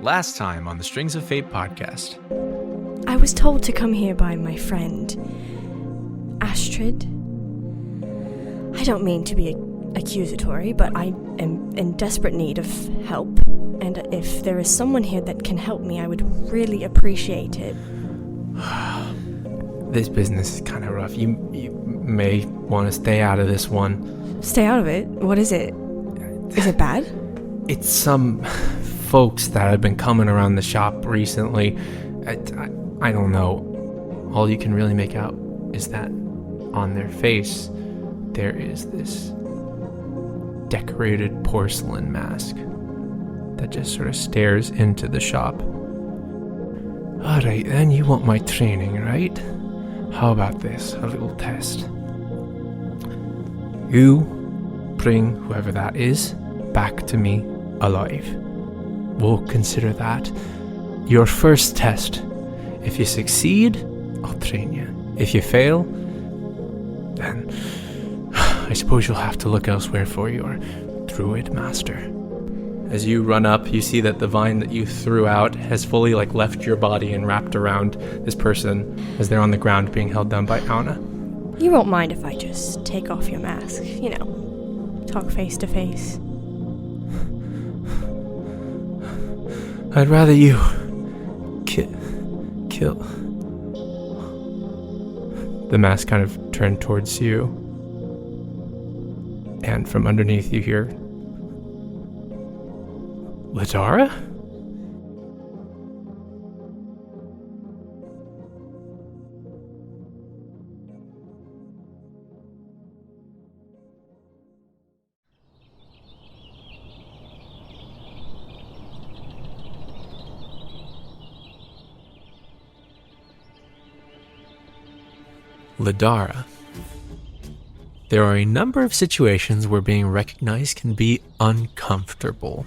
Last time on the Strings of Fate podcast. I was told to come here by my friend, Astrid. I don't mean to be accusatory, but I am in desperate need of help. And if there is someone here that can help me, I would really appreciate it. This business is kind of rough. You may want to stay out of this one. Stay out of it? What is it? Is it bad? It's some folks that have been coming around the shop recently. I don't know. All you can really make out is that on their face there is this decorated porcelain mask that just sort of stares into the shop. Alright then, you want my training, right? How about this? A little test. You bring whoever that is back to me alive. We'll consider that your first test. If you succeed, I'll train you. If you fail, then I suppose you'll have to look elsewhere for your druid master. As you run up, you see that the vine that you threw out has fully left your body and wrapped around this person as they're on the ground being held down by Auda. You won't mind if I just take off your mask, talk face to face. I'd rather you kill. The mask kind of turned towards you, and from underneath you hear, Ladara? Ladara. There are a number of situations where being recognized can be uncomfortable.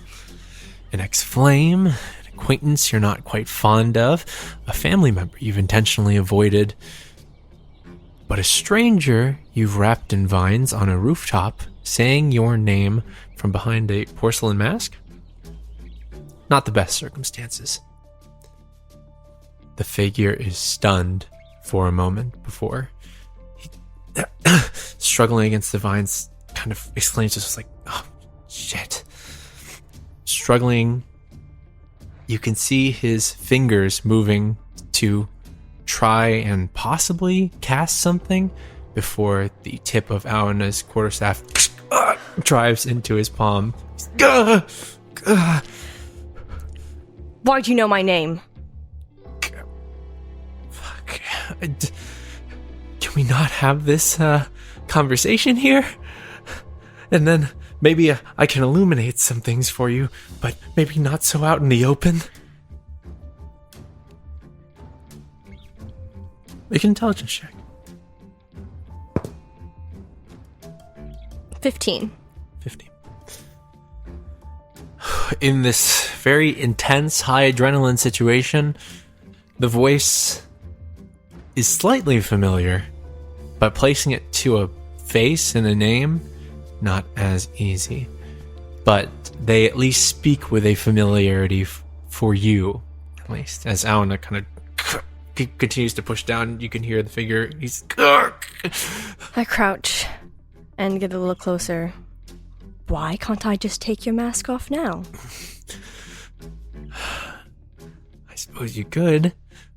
An ex-flame, an acquaintance you're not quite fond of, a family member you've intentionally avoided. But a stranger you've wrapped in vines on a rooftop saying your name from behind a porcelain mask? Not the best circumstances. The figure is stunned for a moment before he, struggling against the vines, kind of exclaims just oh, shit. Struggling, you can see his fingers moving to try and possibly cast something before the tip of Auda's quarterstaff drives into his palm. Why'd you know my name? Fuck. Can we not have this conversation here? And then maybe I can illuminate some things for you, but maybe not so out in the open. Make an intelligence check. 15. In this very intense, high adrenaline situation, the voice is slightly familiar, but placing it to a face and a name, not as easy. But they at least speak with a familiarity for you, at least. As Auda kind of continues to push down, you can hear the figure. He's... I crouch and get a little closer. Why can't I just take your mask off now? I suppose you could,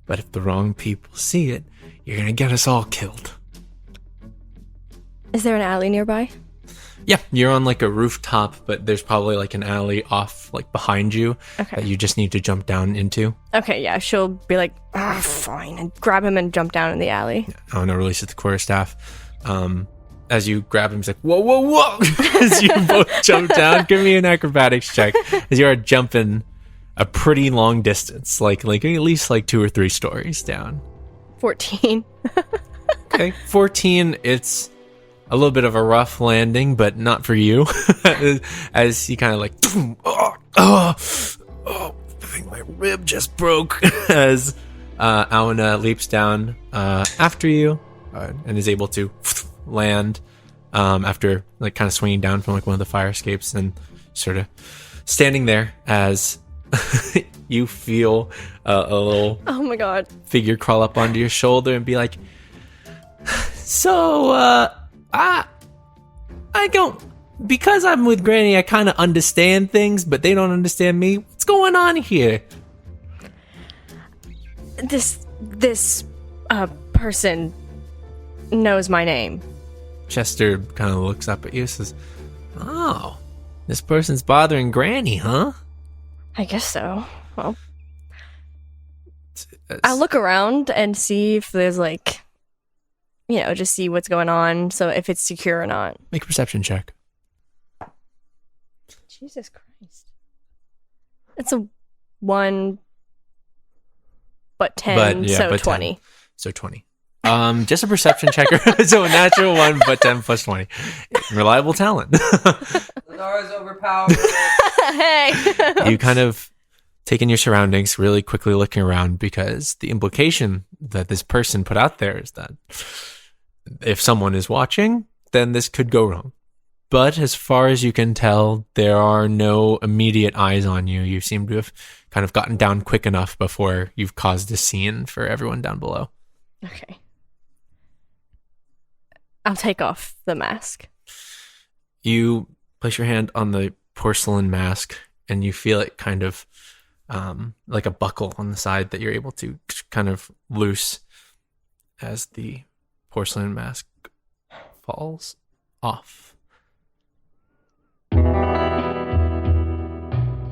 but if the wrong people see it, you're gonna get us all killed. Is there an alley nearby? Yeah, you're on a rooftop, but there's probably an alley off behind you that you just need to jump down into. Okay, yeah, she'll be fine, and grab him and jump down in the alley. Auda releases the quarterstaff. As you grab him, he's like, whoa, whoa, whoa! As you both jump down, give me an acrobatics check. As you are jumping a pretty long distance, at least 2 or 3 stories down. 14. Okay, 14, it's a little bit of a rough landing, but not for you. As he kind of I think my rib just broke. As Auda leaps down after you and is able to land after kind of swinging down from one of the fire escapes and sort of standing there as You feel a little Oh my god. figure crawl up onto your shoulder and be like, so, I don't, because I'm with Granny, I kind of understand things, but they don't understand me. What's going on here? This person knows my name. Chester kind of looks up at you and says, oh, this person's bothering Granny, huh? I guess so. Well, I'll look around and see if there's just see what's going on, so if it's secure or not. Make a perception check. Jesus Christ. It's a 1, but 10, so 20. 10. So 20. Just a perception checker. So a natural 1, but 10 plus 20. Reliable talent. Laura's overpowered. Hey! You kind of take in your surroundings, really quickly looking around, because the implication that this person put out there is that if someone is watching, then this could go wrong. But as far as you can tell, there are no immediate eyes on you. You seem to have kind of gotten down quick enough before you've caused a scene for everyone down below. Okay. I'll take off the mask. You place your hand on the porcelain mask, and you feel it kind of like a buckle on the side that you're able to kind of loose as the porcelain mask falls off.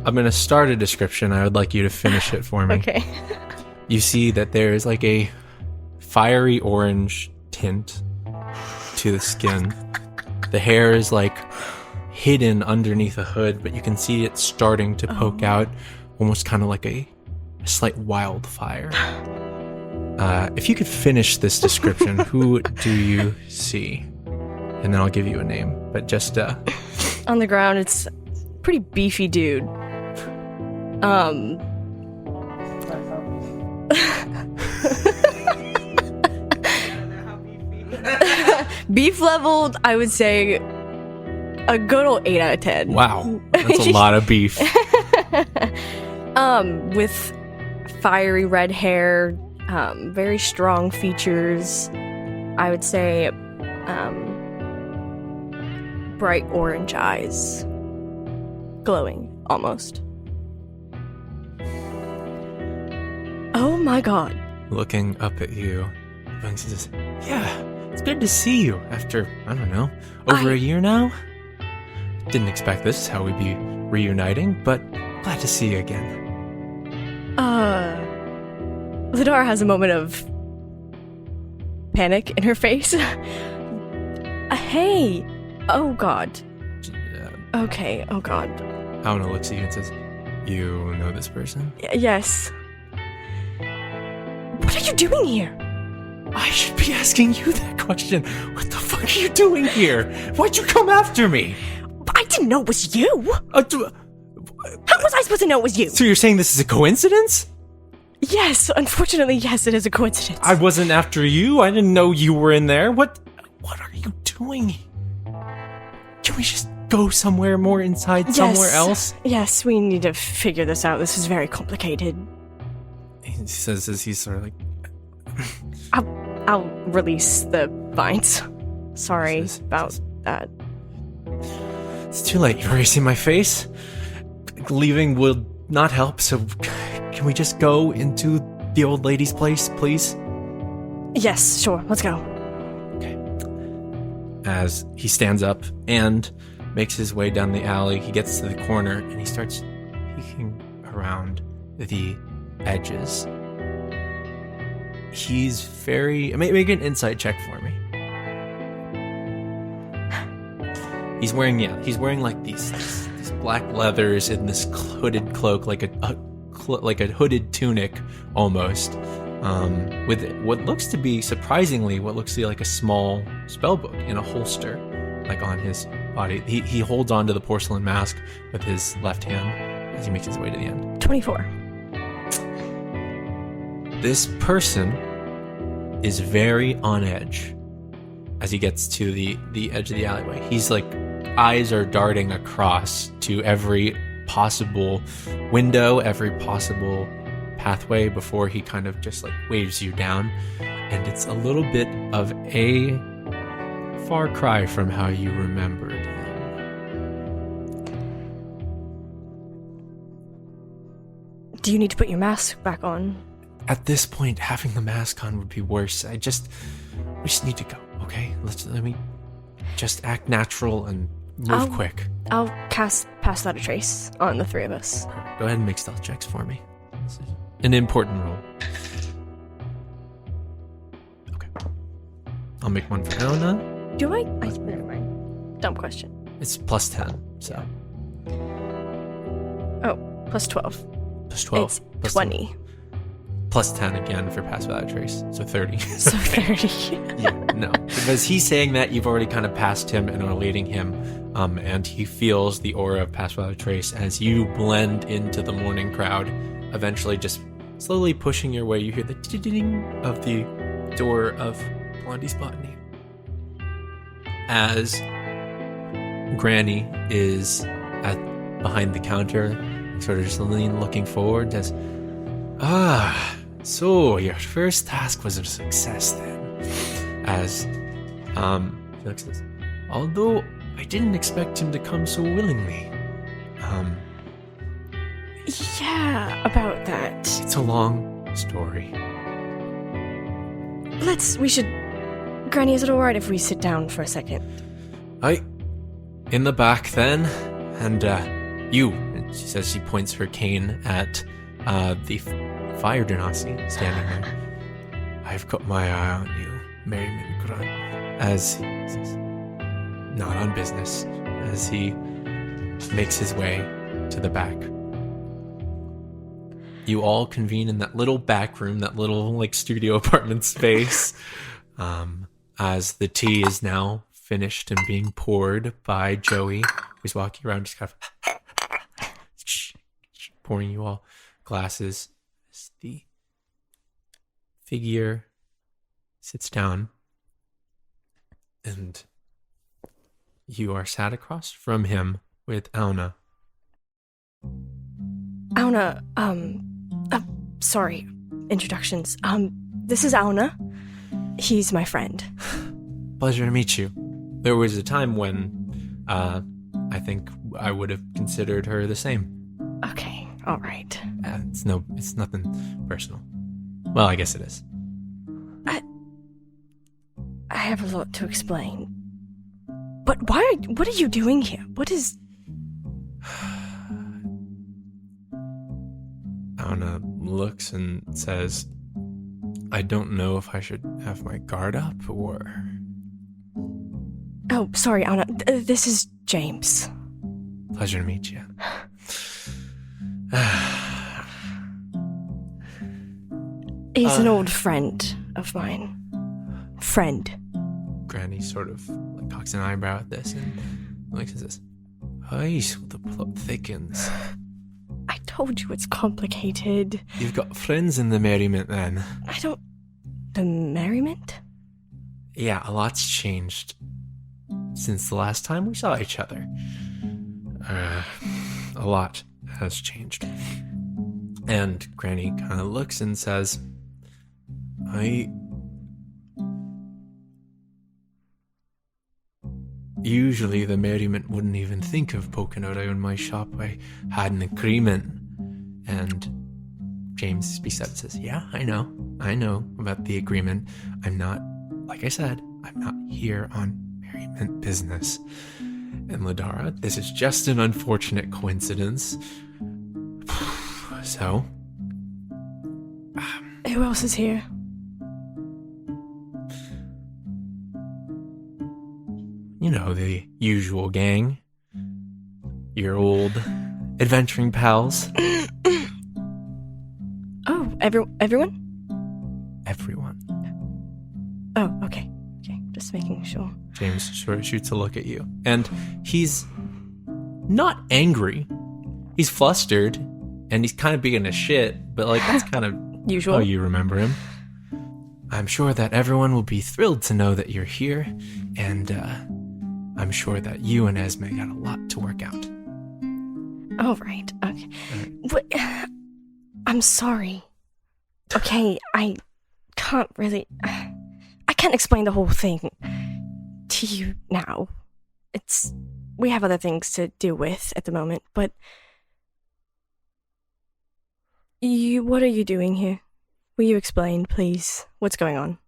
I'm going to start a description. I would like you to finish it for me. Okay. You see that there is like a fiery orange tint to the skin. The hair is like hidden underneath a hood, but you can see it starting to poke out, almost kind of like a slight wildfire. If you could finish this description, who do you see? And then I'll give you a name, but just on the ground, it's a pretty beefy dude. Beef leveled, I would say a good old 8 out of 10. Wow, that's a lot of beef. With fiery red hair, very strong features. I would say, bright orange eyes, glowing almost. Oh my god! Looking up at you, Banks says, "Yeah, it's good to see you after I don't know over a year now. Didn't expect this is how we'd be reuniting, but glad to see you again." Lidara has a moment of panic in her face. Hey! Oh god. Okay, oh god. Auna looks at you and says, "You know this person?" Yes. What are you doing here? I should be asking you that question. What the fuck are you doing here? Why'd you come after me? I didn't know it was you! How was I supposed to know it was you? So you're saying this is a coincidence? Yes, unfortunately, yes, it is a coincidence. I wasn't after you. I didn't know you were in there. What are you doing? Can we just go somewhere more inside, somewhere else? Yes, we need to figure this out. This is very complicated. He says as he's sort of like... I'll release the vines. Sorry about that. It's too late. You're erasing my face. Leaving will not help, so can we just go into the old lady's place, please? Yes, sure. Let's go. Okay. As he stands up and makes his way down the alley, he gets to the corner and he starts peeking around the edges. He's very... Make an insight check for me. He's wearing like these black leathers and this hooded cloak, like a hooded tunic almost, with what looks to be like a small spell book in a holster, like on his body. He holds onto the porcelain mask with his left hand as he makes his way to the end. 24. This person is very on edge as he gets to the edge of the alleyway. He's like, eyes are darting across to every possible window, every possible pathway before he kind of just like waves you down. And it's a little bit of a far cry from how you remembered him. Do you need to put your mask back on? At this point, having the mask on would be worse. We just need to go, okay? Let me just act natural and move quick. I'll cast Pass Without a Trace on the three of us. Go ahead and make stealth checks for me. This is an important role. Okay. I'll make one for Auda. Do I? Never mind. Dumb question. It's plus 10, so. Oh, plus 12. Plus 12. It's plus 20. 10. Plus 10 again for Pass Without a Trace, so 30. So 30. Yeah, no. Because he's saying that you've already kind of passed him and are leading him, and he feels the aura of Pass Without a Trace as you blend into the morning crowd, eventually just slowly pushing your way. You hear the ding of the door of Blondie's botany. As Granny is behind the counter, sort of just looking forward, as, so your first task was a success then. As Felix says, although I didn't expect him to come so willingly. Yeah, about that. It's a long story. Granny, is it alright if we sit down for a second? In the back then, and you, and she says, she points her cane at the fire genasi standing there. I've got my eye on you, Merriman Grant, as he says, not on business, as he makes his way to the back. You all convene in that little back room, that little like studio apartment space, as the tea is now finished and being poured by Joey, who's walking around just kind of pouring you all glasses. As the figure sits down and you are sat across from him with Auda. Auda, sorry, introductions. This is Auda. He's my friend. Pleasure to meet you. There was a time when I think I would have considered her the same. Okay, all right. It's nothing personal. Well, I guess it is. I have a lot to explain. But what are you doing here? What is... Auda looks and says, I don't know if I should have my guard up or... Oh, sorry, Auda. This is James. Pleasure to meet you. He's an old friend of mine. Friend. Granny sort of like cocks an eyebrow at this and looks at this. Aye, so the plot thickens. I told you it's complicated. You've got friends in the merriment then. The merriment? Yeah, a lot's changed since the last time we saw each other. A lot has changed. And Granny kind of looks and says, Usually the merriment wouldn't even think of poking around my shop. I had an agreement. And James speaks up and says, yeah, I know about the agreement. I'm not, like I said, I'm not here on merriment business. And Ladara, this is just an unfortunate coincidence. So? Who else is here? You know, the usual gang. Your old adventuring pals. Oh, everyone? Everyone. Oh, okay. Just making sure. James sort of shoots a look at you. And he's not angry. He's flustered. And he's kind of being a shit. But, like, that's kind of usual. how you remember him. I'm sure that everyone will be thrilled to know that you're here. And I'm sure that you and Esme got a lot to work out. Oh, right. Okay. But, I'm sorry. Okay, I can't really... I can't explain the whole thing to you now. We have other things to deal with at the moment, but... What are you doing here? Will you explain, please? What's going on?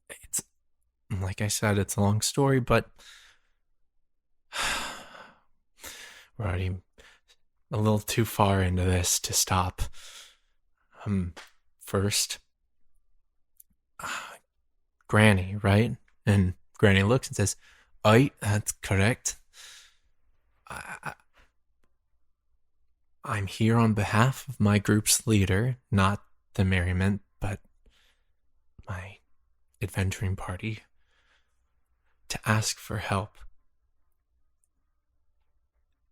It's... Like I said, it's a long story, but... We're already a little too far into this to stop. First... Granny, right? And Granny looks and says, "Aye, that's correct. I'm here on behalf of my group's leader, not the merriment, but my adventuring party, to ask for help.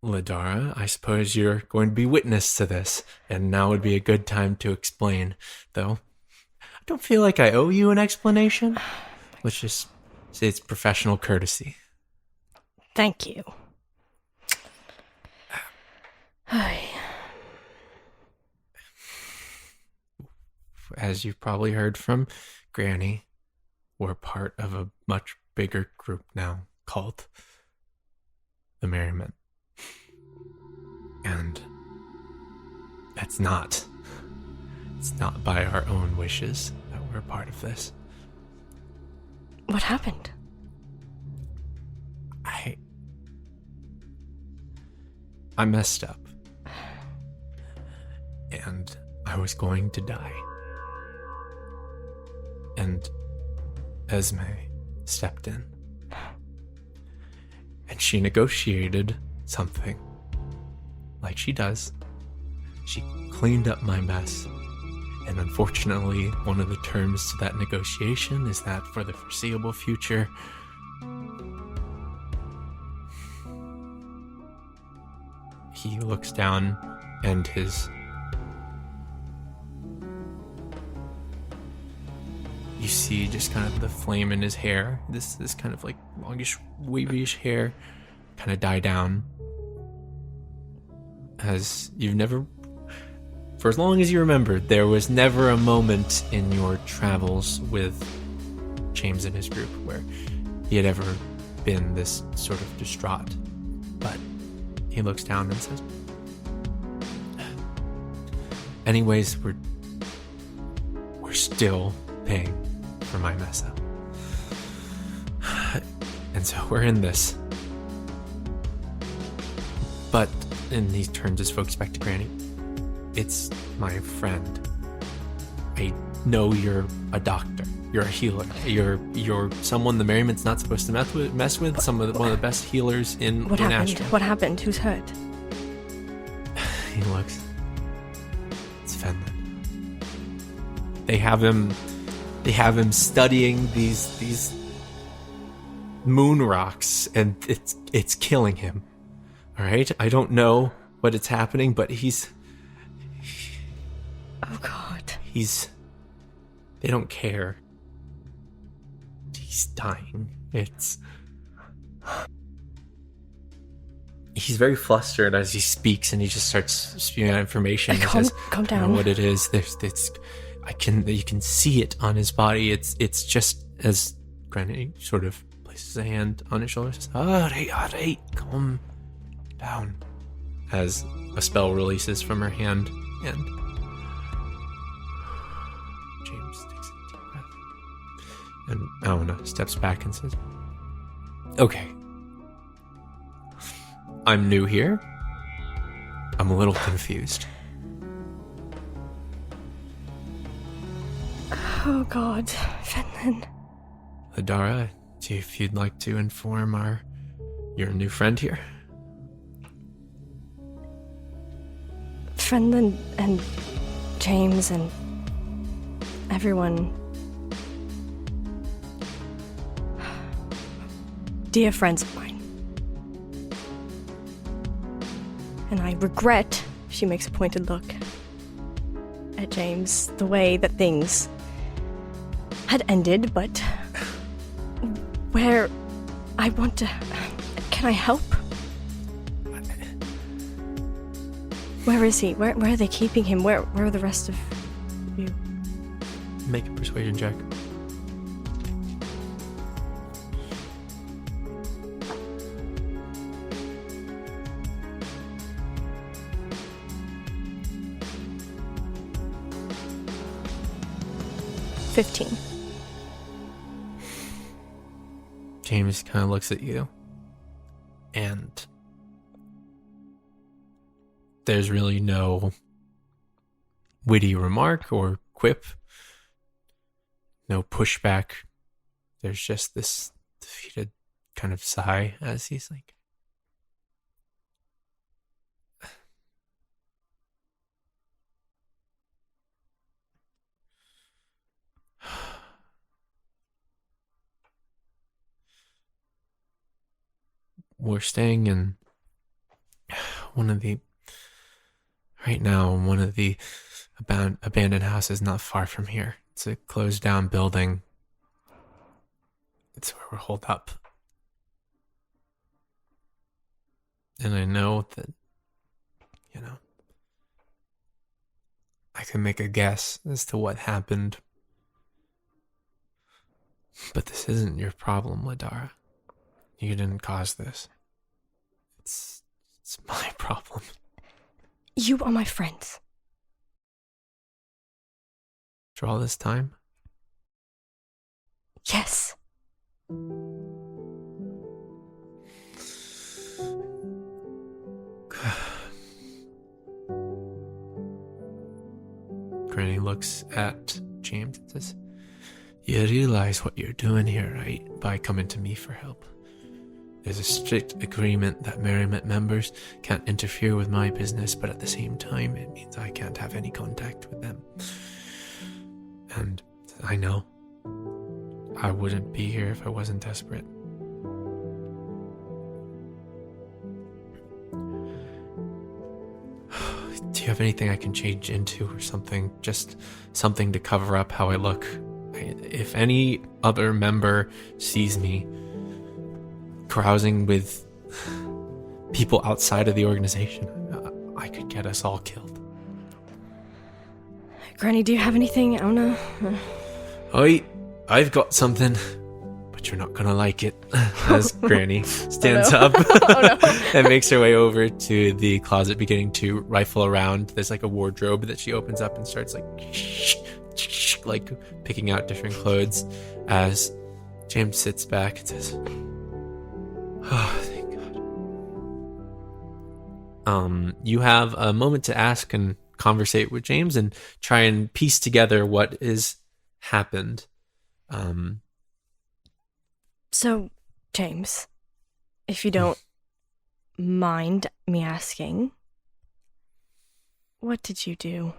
Ladara, I suppose you're going to be witness to this, and now would be a good time to explain, though I don't feel like I owe you an explanation. Let's just say it's professional courtesy." Thank you. As you've probably heard from Granny, we're part of a much bigger group now called the Merriment. And it's not by our own wishes that we're a part of this. What happened? I messed up. And I was going to die. And Esme stepped in. And she negotiated something. Like she does. She cleaned up my mess. And unfortunately, one of the terms to that negotiation is that for the foreseeable future, he looks down and you see just kind of the flame in his hair, this kind of like longish, wavyish hair kind of die down. As you've never, for as long as you remember, there was never a moment in your travels with James and his group where he had ever been this sort of distraught. But he looks down and says, anyways, we're still paying for my mess up. And so we're in this. But, and he turns his focus back to Granny, it's my friend. I know you're a doctor. You're a healer. You're someone the Merriman's not supposed to mess with. One of the best healers in Astrid. What happened? Who's hurt? He looks. It's Fenland. They have him studying these moon rocks, and it's killing him. All right, I don't know what it's happening, but oh God. They don't care. He's dying. He's very flustered as he speaks, and he just starts spewing out information. He says, calm down. I don't know what it is. You can see it on his body. It's just as Granny sort of places a hand on his shoulder, says, all right, calm down. As a spell releases from her hand, and James takes a deep breath. And Auda steps back and says, okay. I'm new here. I'm a little confused. Oh God, Fenland. Ladara, if you'd like to inform your new friend here. Fenland and James and everyone. Dear friends of mine. And I regret, she makes a pointed look at James, the way that things had ended, but where I want to... Can I help? Where is he? Where are they keeping him? Where are the rest of you? Make a persuasion check. $15. James kind of looks at you, and there's really no witty remark or quip, no pushback. There's just this defeated kind of sigh as he's like, we're staying in one of the abandoned houses not far from here. It's a closed down building. It's where we're holed up. And I know that, I can make a guess as to what happened. But this isn't your problem, Ladara. You didn't cause this. It's my problem. You are my friends. After all this time? Yes. Granny looks at James and says, "You realize what you're doing here, right? By coming to me for help. There's a strict agreement that Merriment members can't interfere with my business, but at the same time, it means I can't have any contact with them. And I know I wouldn't be here if I wasn't desperate. Do you have anything I can change into or something? Just something to cover up how I look? If any other member sees me carousing with people outside of the organization, I could get us all killed." Granny, do you have anything? I don't know. I've got something, but you're not gonna like it. As Granny stands up and makes her way over to the closet, beginning to rifle around. There's like a wardrobe that she opens up and starts like picking out different clothes as James sits back and says, "Oh, thank God." You have a moment to ask and conversate with James and try and piece together what is happened. So, James, if you don't mind me asking, what did you do?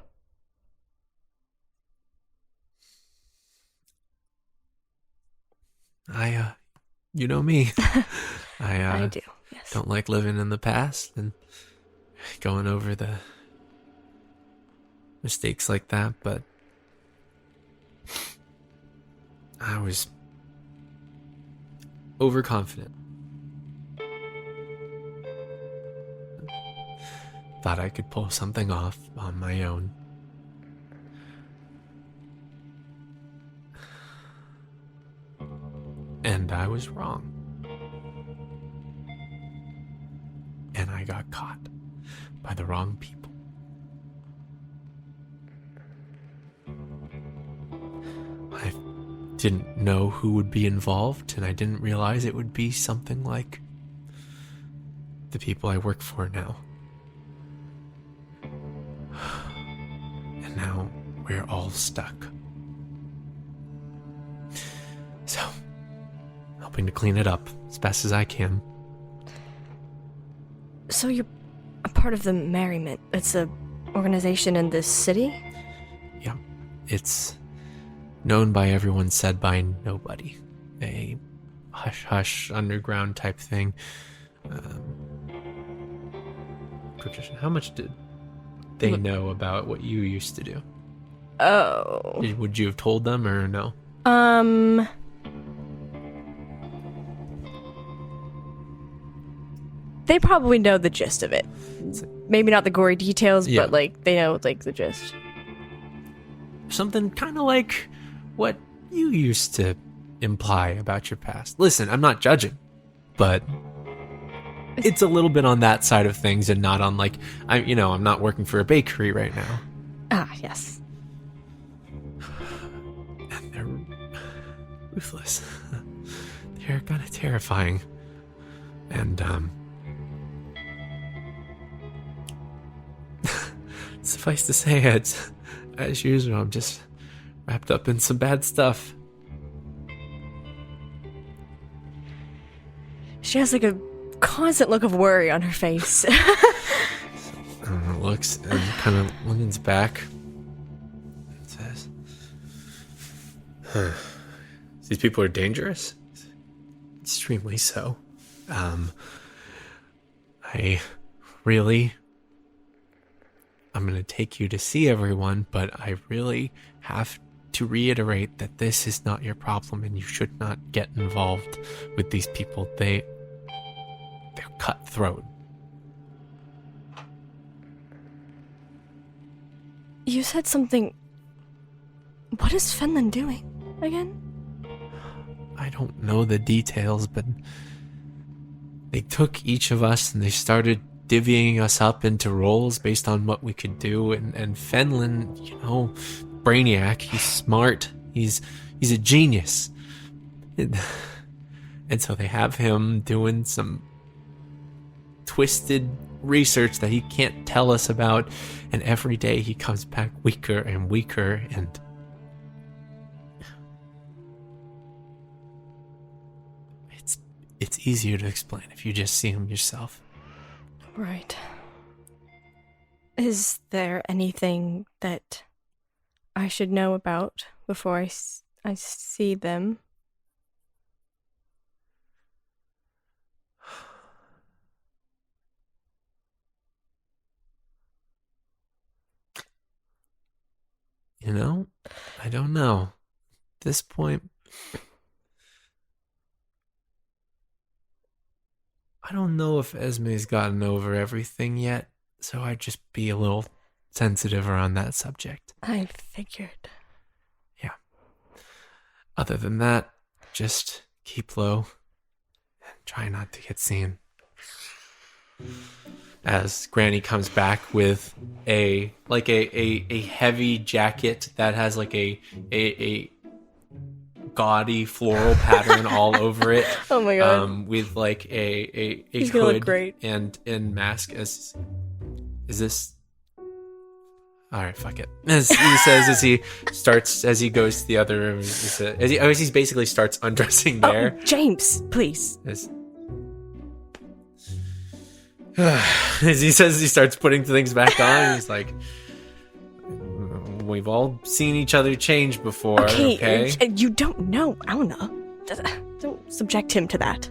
You know me. I do, yes. Don't like living in the past and going over the mistakes like that, but I was overconfident. Thought I could pull something off on my own. And I was wrong. And I got caught by the wrong people. I didn't know who would be involved, and I didn't realize it would be something like the people I work for now. And now we're all stuck. So, helping to clean it up as best as I can. So you're a part of the Merriment. It's a organization in this city? Yeah, it's known by everyone, said by nobody. A hush-hush underground type thing. Patricia, how much did they know about what you used to do? Oh. Would you have told them or no? They probably know the gist of it. maybe not the gory details, Yeah. but like they know like the gist. Something kind of like what you used to imply about your past. Listen, I'm not judging, but it's a little bit on that side of things and not on like, I'm not working for a bakery right now. Ah, yes. And they're ruthless. They're kind of terrifying. And, suffice to say, as usual, I'm just wrapped up in some bad stuff. She has like a constant look of worry on her face. Looks and kind of leans back and says, these people are dangerous? Extremely so. I'm going to take you to see everyone, but I really have to reiterate that this is not your problem and you should not get involved with these people. They're cutthroat. You said something. What is Finland doing again? I don't know the details, but they took each of us and they started divvying us up into roles based on what we could do. And Finland, brainiac, he's smart. He's a genius. And so they have him doing some twisted research that he can't tell us about, and every day he comes back weaker and weaker, and it's easier to explain if you just see him yourself. Right. Is there anything that I should know about before I see them? I don't know. At this point, I don't know if Esme's gotten over everything yet, so I'd just be a little sensitive around that subject. I figured. Yeah. Other than that, just keep low and try not to get seen. As Granny comes back with a heavy jacket that has like a gaudy floral pattern all over it. Oh my god. With like a He's gonna look hood great. and mask. Is this? All right, fuck it. As he says, as he goes to the other room, as he basically starts undressing there. Oh, James, please. As he says, he starts putting things back on. He's like, we've all seen each other change before, okay? You don't know Auna. Don't subject him to that.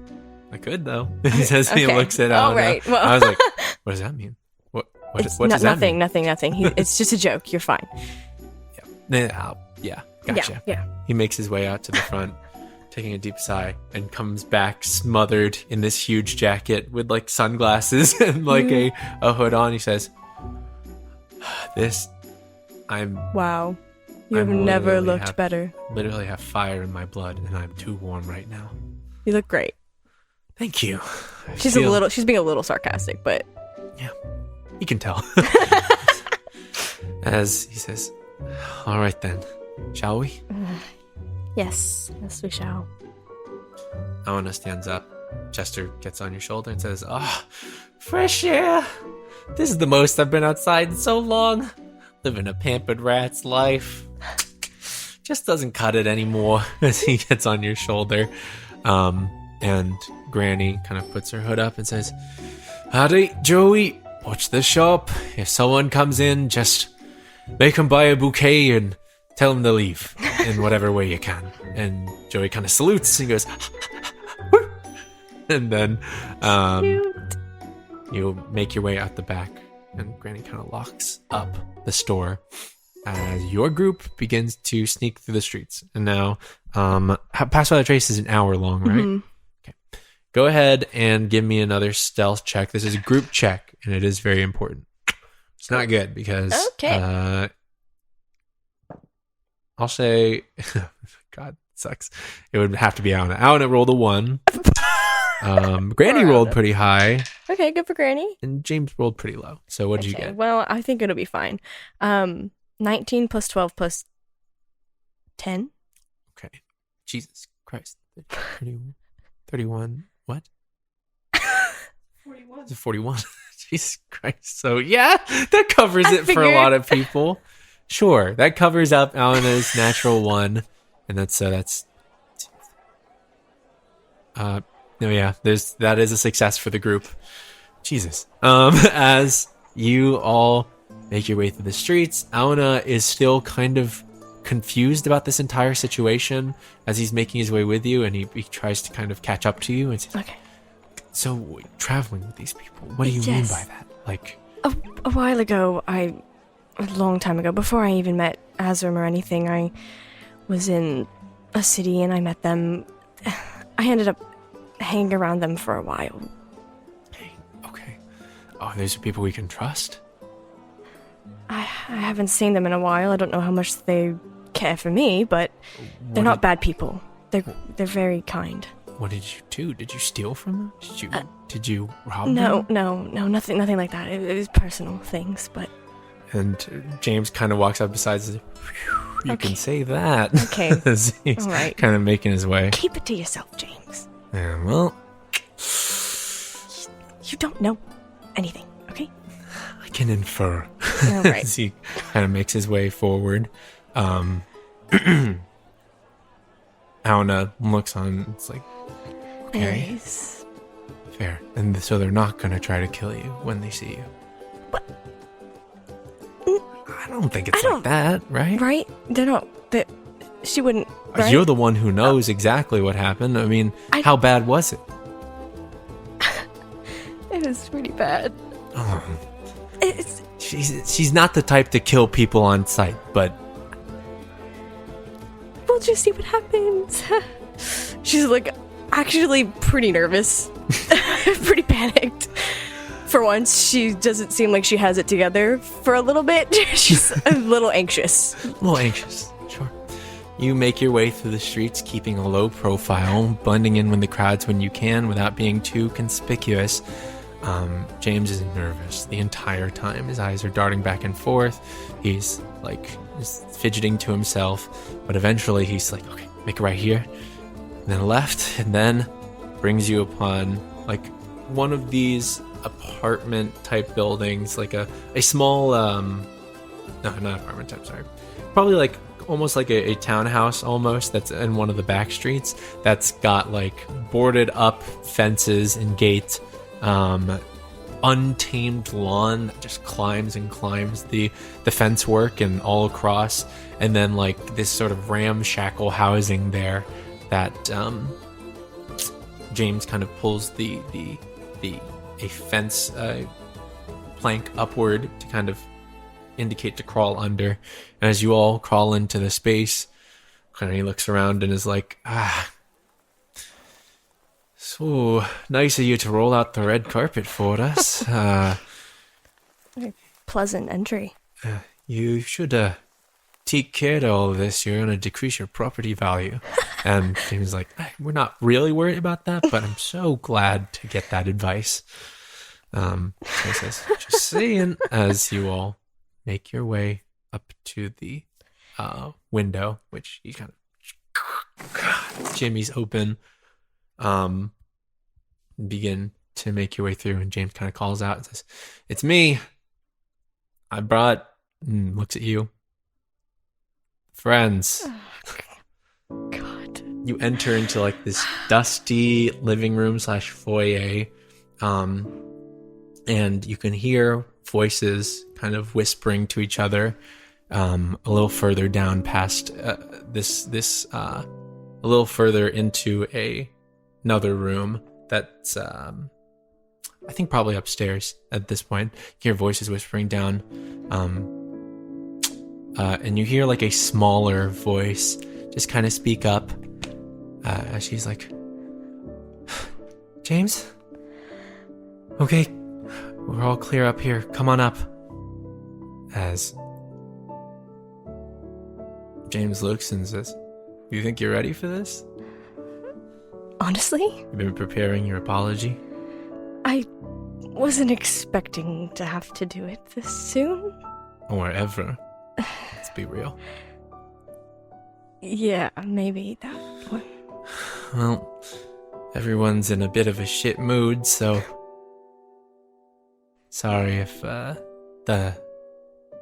I could, though. He says he Okay. looks at Auna. All right, well. I was like, what does that mean? What does that mean? Nothing. It's just a joke. You're fine. Yeah, gotcha. Yeah. He makes his way out to the front, taking a deep sigh, and comes back smothered in this huge jacket with like sunglasses and like a hood on. He says, Wow. You have never looked better. Literally have fire in my blood, and I'm too warm right now. You look great. Thank you. She's being a little sarcastic, but yeah, you can tell. As he says, all right then, shall we? yes, we shall. Auna stands up. Chester gets on your shoulder and says, fresh air. This is the most I've been outside in so long. Living a pampered rat's life. Just doesn't cut it anymore. As he gets on your shoulder. And Granny kind of puts her hood up and says, howdy, Joey. Watch the shop. If someone comes in, just make them buy a bouquet and tell them to leave in whatever way you can. And Joey kind of salutes and goes, and then you make your way out the back, and Granny kind of locks up the store as your group begins to sneak through the streets. And now, Pass Without Trace is an hour long, right? Mm-hmm. Okay. Go ahead and give me another stealth check. This is a group check, and it is very important. It's not good because Okay. I'll say, God, it sucks. It would have to be Auna. Auna rolled a 1. Granny rolled pretty high, Okay, good for Granny. and James rolled pretty low. So what did you get? Well, I think it'll be fine. 19 plus 12 plus 10. Okay. Jesus Christ. 31. What? 41. Is it 41? Jesus Christ. So yeah, that covers it for a lot of people. Sure, that covers up Auna's natural 1, and that's no, yeah, that is a success for the group. Jesus. As you all make your way through the streets, Auna is still kind of confused about this entire situation as he's making his way with you, and he tries to kind of catch up to you and says, Okay. so traveling with these people, what do you mean by that? Like, A while ago, a long time ago, before I even met Azrim or anything, I was in a city and I met them. I ended up hanging around them for a while. okay. Oh, these are people we can trust? I haven't seen them in a while. I don't know how much they care for me, but they're not bad people. They're very kind. What did you do? Did you steal from them? Did you rob No, them? no, nothing like that. It was personal things, but... And James kind of walks up beside you. You can say that. Okay. As he's All right. kind of making his way. Keep it to yourself, James. Yeah, well, You don't know anything, okay? I can infer. All right. As he kind of makes his way forward. Auna looks on. It's like, okay, Anyways. fair. And so they're not going to try to kill you when they see you. What? I don't think it's I like don't- that, right? Right? They're not... She wouldn't... Right? You're the one who knows exactly what happened. I mean, how bad was it? It was pretty bad. Oh, It's... she's not the type to kill people on sight, but We'll just see what happens. She's like actually pretty nervous. Pretty panicked. For once, she doesn't seem like she has it together for a little bit. She's a little anxious. a little anxious. Sure. You make your way through the streets, keeping a low profile, blending in with the crowds when you can without being too conspicuous. James is nervous the entire time. His eyes are darting back and forth. He's just fidgeting to himself, but eventually he's like, okay, make it right here, and then left, and then brings you upon like one of these apartment type buildings, like a small no, not apartment type, sorry, probably like almost like a townhouse almost, that's in one of the back streets, that's got like boarded up fences and gates, untamed lawn that just climbs and climbs the fence work and all across, and then like this sort of ramshackle housing there that James kind of pulls a fence plank upward to kind of indicate to crawl under. And as you all crawl into the space, kind of he looks around and is like, so nice of you to roll out the red carpet for us. Pleasant entry. You should take care of all of this. You're going to decrease your property value. And James is like, we're not really worried about that, but I'm so glad to get that advice. So he says, just saying, as you all make your way up to the window, which you kind of Jimmy's open, begin to make your way through, and James kind of calls out and says, it's me. I brought, looks at you, friends. God. You enter into like this dusty living room / foyer, and you can hear voices kind of whispering to each other a little further down past this a little further into another room that's I think probably upstairs at this point. You hear voices whispering down, and you hear like a smaller voice just kind of speak up as she's like, James? Okay, we're all clear up here. Come on up. as James looks and says, "You think you're ready for this? Honestly, You've been preparing your apology?" I wasn't expecting to have to do it this soon. Or ever. Let's be real. Yeah, maybe that one. Well, everyone's in a bit of a shit mood, so sorry if the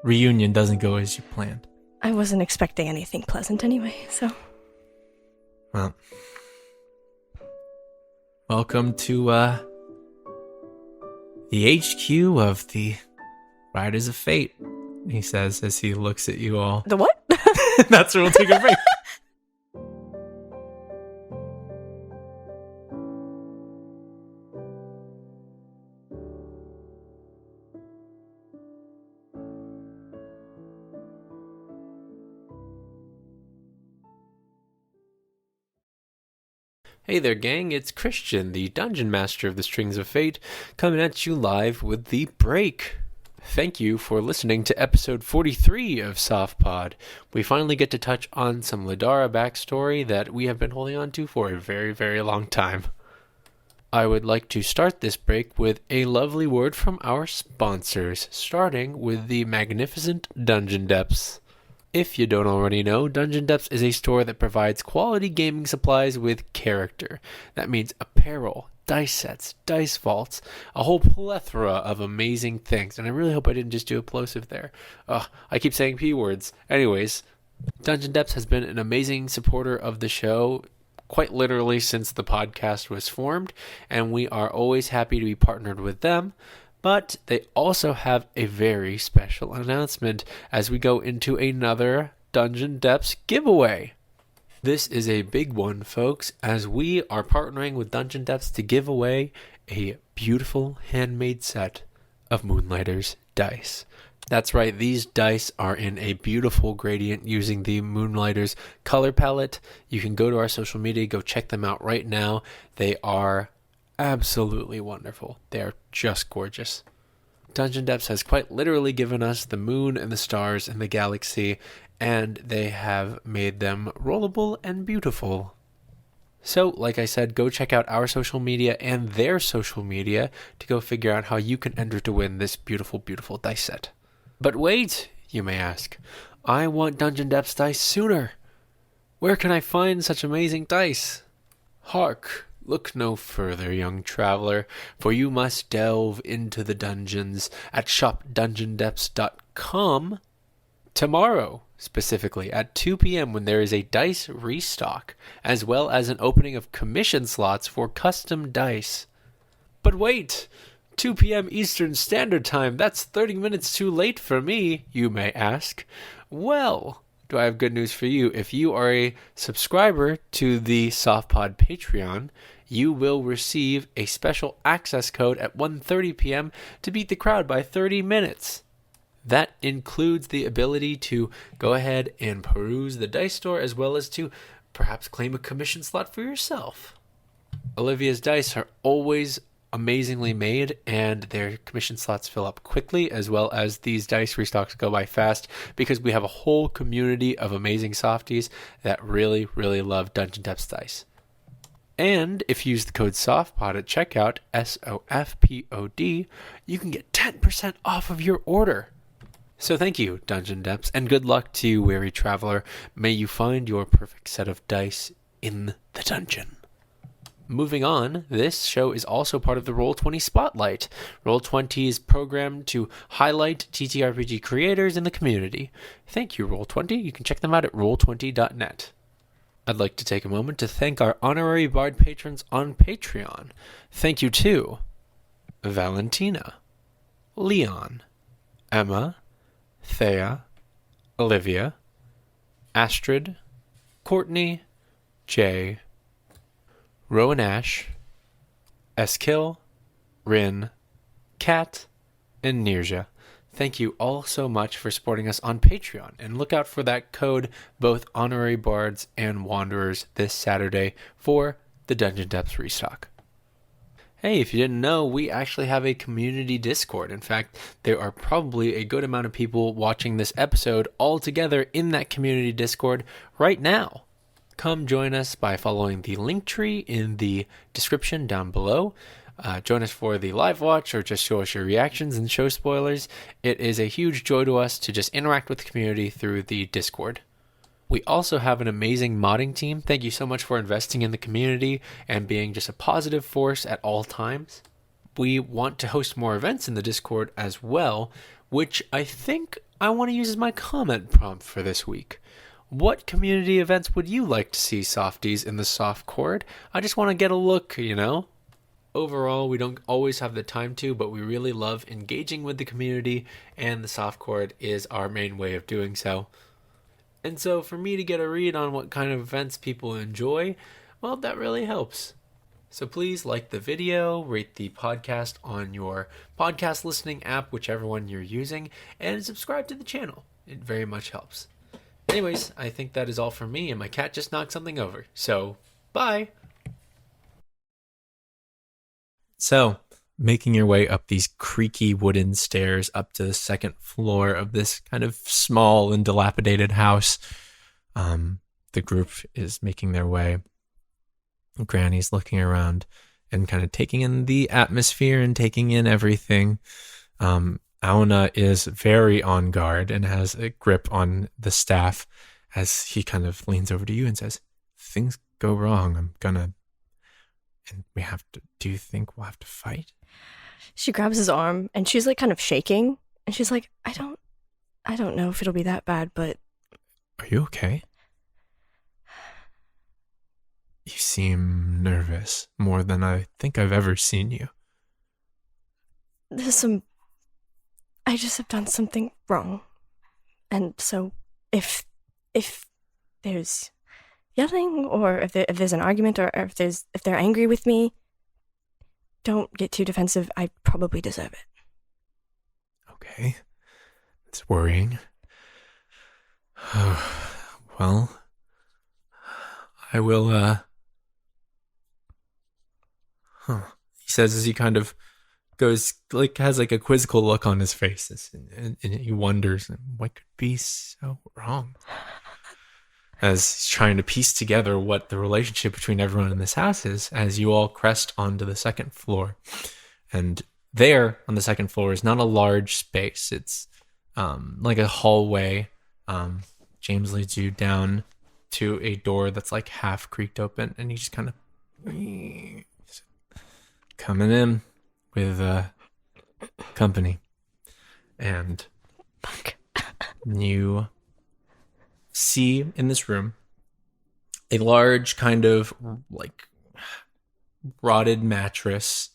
reunion doesn't go as you planned. I wasn't expecting anything pleasant anyway, so... Well, welcome to the HQ of the Riders of Fate, he says as he looks at you all. The what? That's where we'll take a break. Hey there, gang, it's Christian, the Dungeon Master of the Strings of Fate, coming at you live with the break. Thank you for listening to episode 43 of Soft Pod. We finally get to touch on some Ladara backstory that we have been holding on to for a very, very long time. I would like to start this break with a lovely word from our sponsors, starting with the magnificent Dungeon Depths. If you don't already know, Dungeon Depths is a store that provides quality gaming supplies with character. That means apparel, dice sets, dice vaults, a whole plethora of amazing things. And I really hope I didn't just do a plosive there. I keep saying P words. Anyways, Dungeon Depths has been an amazing supporter of the show, quite literally since the podcast was formed, and we are always happy to be partnered with them. But they also have a very special announcement as we go into another Dungeon Depths giveaway. This is a big one, folks, as we are partnering with Dungeon Depths to give away a beautiful handmade set of Moonlighters dice. That's right, these dice are in a beautiful gradient using the Moonlighters color palette. You can go to our social media, go check them out right now. They are absolutely wonderful. They are just gorgeous. Dungeon Depths has quite literally given us the moon and the stars and the galaxy, and they have made them rollable and beautiful. So, like I said, go check out our social media and their social media to go figure out how you can enter to win this beautiful, beautiful dice set. But wait, you may ask, I want Dungeon Depths dice sooner. Where can I find such amazing dice? Hark! Look no further, young traveler, for you must delve into the dungeons at shopdungeondepths.com tomorrow, specifically at 2 p.m. when there is a dice restock, as well as an opening of commission slots for custom dice. But wait! 2 p.m. Eastern Standard Time, that's 30 minutes too late for me, you may ask. Well, do I have good news for you? If you are a subscriber to the SoftPod Patreon, you will receive a special access code at 1:30 p.m. to beat the crowd by 30 minutes. That includes the ability to go ahead and peruse the dice store, as well as to perhaps claim a commission slot for yourself. Olivia's dice are always amazingly made, and their commission slots fill up quickly, as well as these dice restocks go by fast, because we have a whole community of amazing softies that really, really love Dungeon Depths dice. And if you use the code SOFTPOD at checkout, SOFPOD, you can get 10% off of your order. So thank you, Dungeon Depths, and good luck to you, weary traveler. May you find your perfect set of dice in the dungeon. Moving on, this show is also part of the Roll20 Spotlight. Roll20 is programmed to highlight TTRPG creators in the community. Thank you, Roll20. You can check them out at roll20.net. I'd like to take a moment to thank our honorary Bard patrons on Patreon. Thank you to Valentina, Leon, Emma, Thea, Olivia, Astrid, Courtney, Jay, Rowan Ash, Eskil, Rin, Kat, and Neerja. Thank you all so much for supporting us on Patreon, and look out for that code, both Honorary Bards and Wanderers, this Saturday for the Dungeon Depths restock. Hey, if you didn't know, we actually have a community Discord. In fact, there are probably a good amount of people watching this episode all together in that community Discord right now. Come join us by following the link tree in the description down below. Join us for the live watch or just show us your reactions and show spoilers. It is a huge joy to us to just interact with the community through the Discord. We also have an amazing modding team. Thank you so much for investing in the community and being just a positive force at all times. We want to host more events in the Discord as well, which I think I want to use as my comment prompt for this week. What community events would you like to see softies in the soft chord? I just want to get a look, Overall, we don't always have the time to, but we really love engaging with the community, and the soft chord is our main way of doing so. And so for me to get a read on what kind of events people enjoy, well, that really helps. So please like the video, rate the podcast on your podcast listening app, whichever one you're using, and subscribe to the channel. It very much helps. Anyways, I think that is all for me, and my cat just knocked something over. So, bye! So, making your way up these creaky wooden stairs up to the second floor of this kind of small and dilapidated house. The group is making their way. Granny's looking around and kind of taking in the atmosphere and taking in everything. Auna is very on guard and has a grip on the staff as he kind of leans over to you and says, "Things go wrong. And we have to, do you think we'll have to fight?" She grabs his arm and she's like kind of shaking and she's like, I don't know if it'll be that bad, but... Are you okay? You seem nervous more than I think I've ever seen you. I just have done something wrong. And so if there's yelling or if there's an argument or if they're angry with me, don't get too defensive. I probably deserve it. Okay. It's worrying. Well, I will, He says as he kind of goes, has a quizzical look on his face, and he wonders, what could be so wrong? As he's trying to piece together what the relationship between everyone in this house is, as you all crest onto the second floor. And there on the second floor is not a large space. It's like a hallway. James leads you down to a door that's like half creaked open, and you just kind of coming in with company. And you see in this room a large kind of like rotted mattress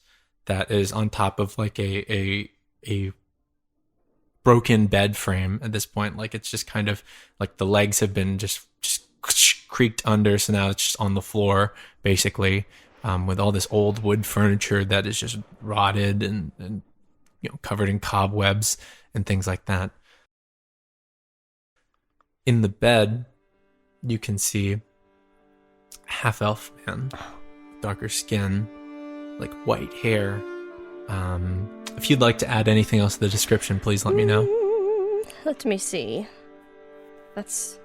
that is on top of like a broken bed frame at this point. Like it's just kind of like the legs have been just creaked under, so now it's just on the floor basically, with all this old wood furniture that is just rotted and covered in cobwebs and things like that. In the bed, you can see a half-elf man, darker skin, like white hair. If you'd like to add anything else to the description, please let me know. Let me see. That's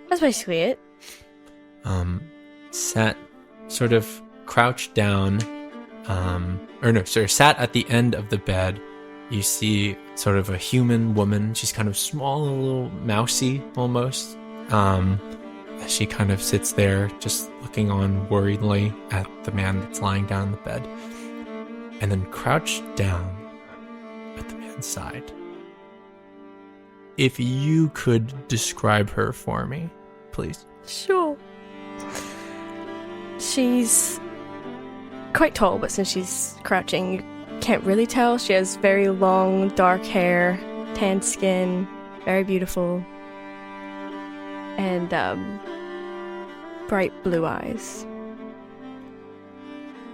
basically it. Sat sort of crouched down, sat at the end of the bed. You see sort of a human woman. She's kind of small and a little mousy almost. She kind of sits there just looking on worriedly at the man that's lying down in the bed. And then crouched down at the man's side. If you could describe her for me, please. Sure. She's quite tall, but since she's crouching, you can't really tell. She has very long, dark hair, tan skin, very beautiful, and bright blue eyes.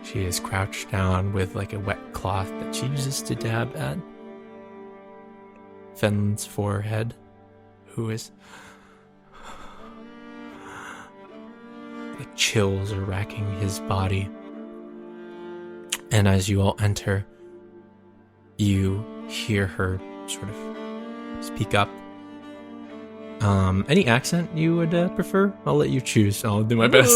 She is crouched down with like a wet cloth that she uses to dab at Fenlin's forehead, who is like chills are racking his body. And as you all enter, you hear her sort of speak up. Any accent you would prefer? I'll let you choose. I'll do my best.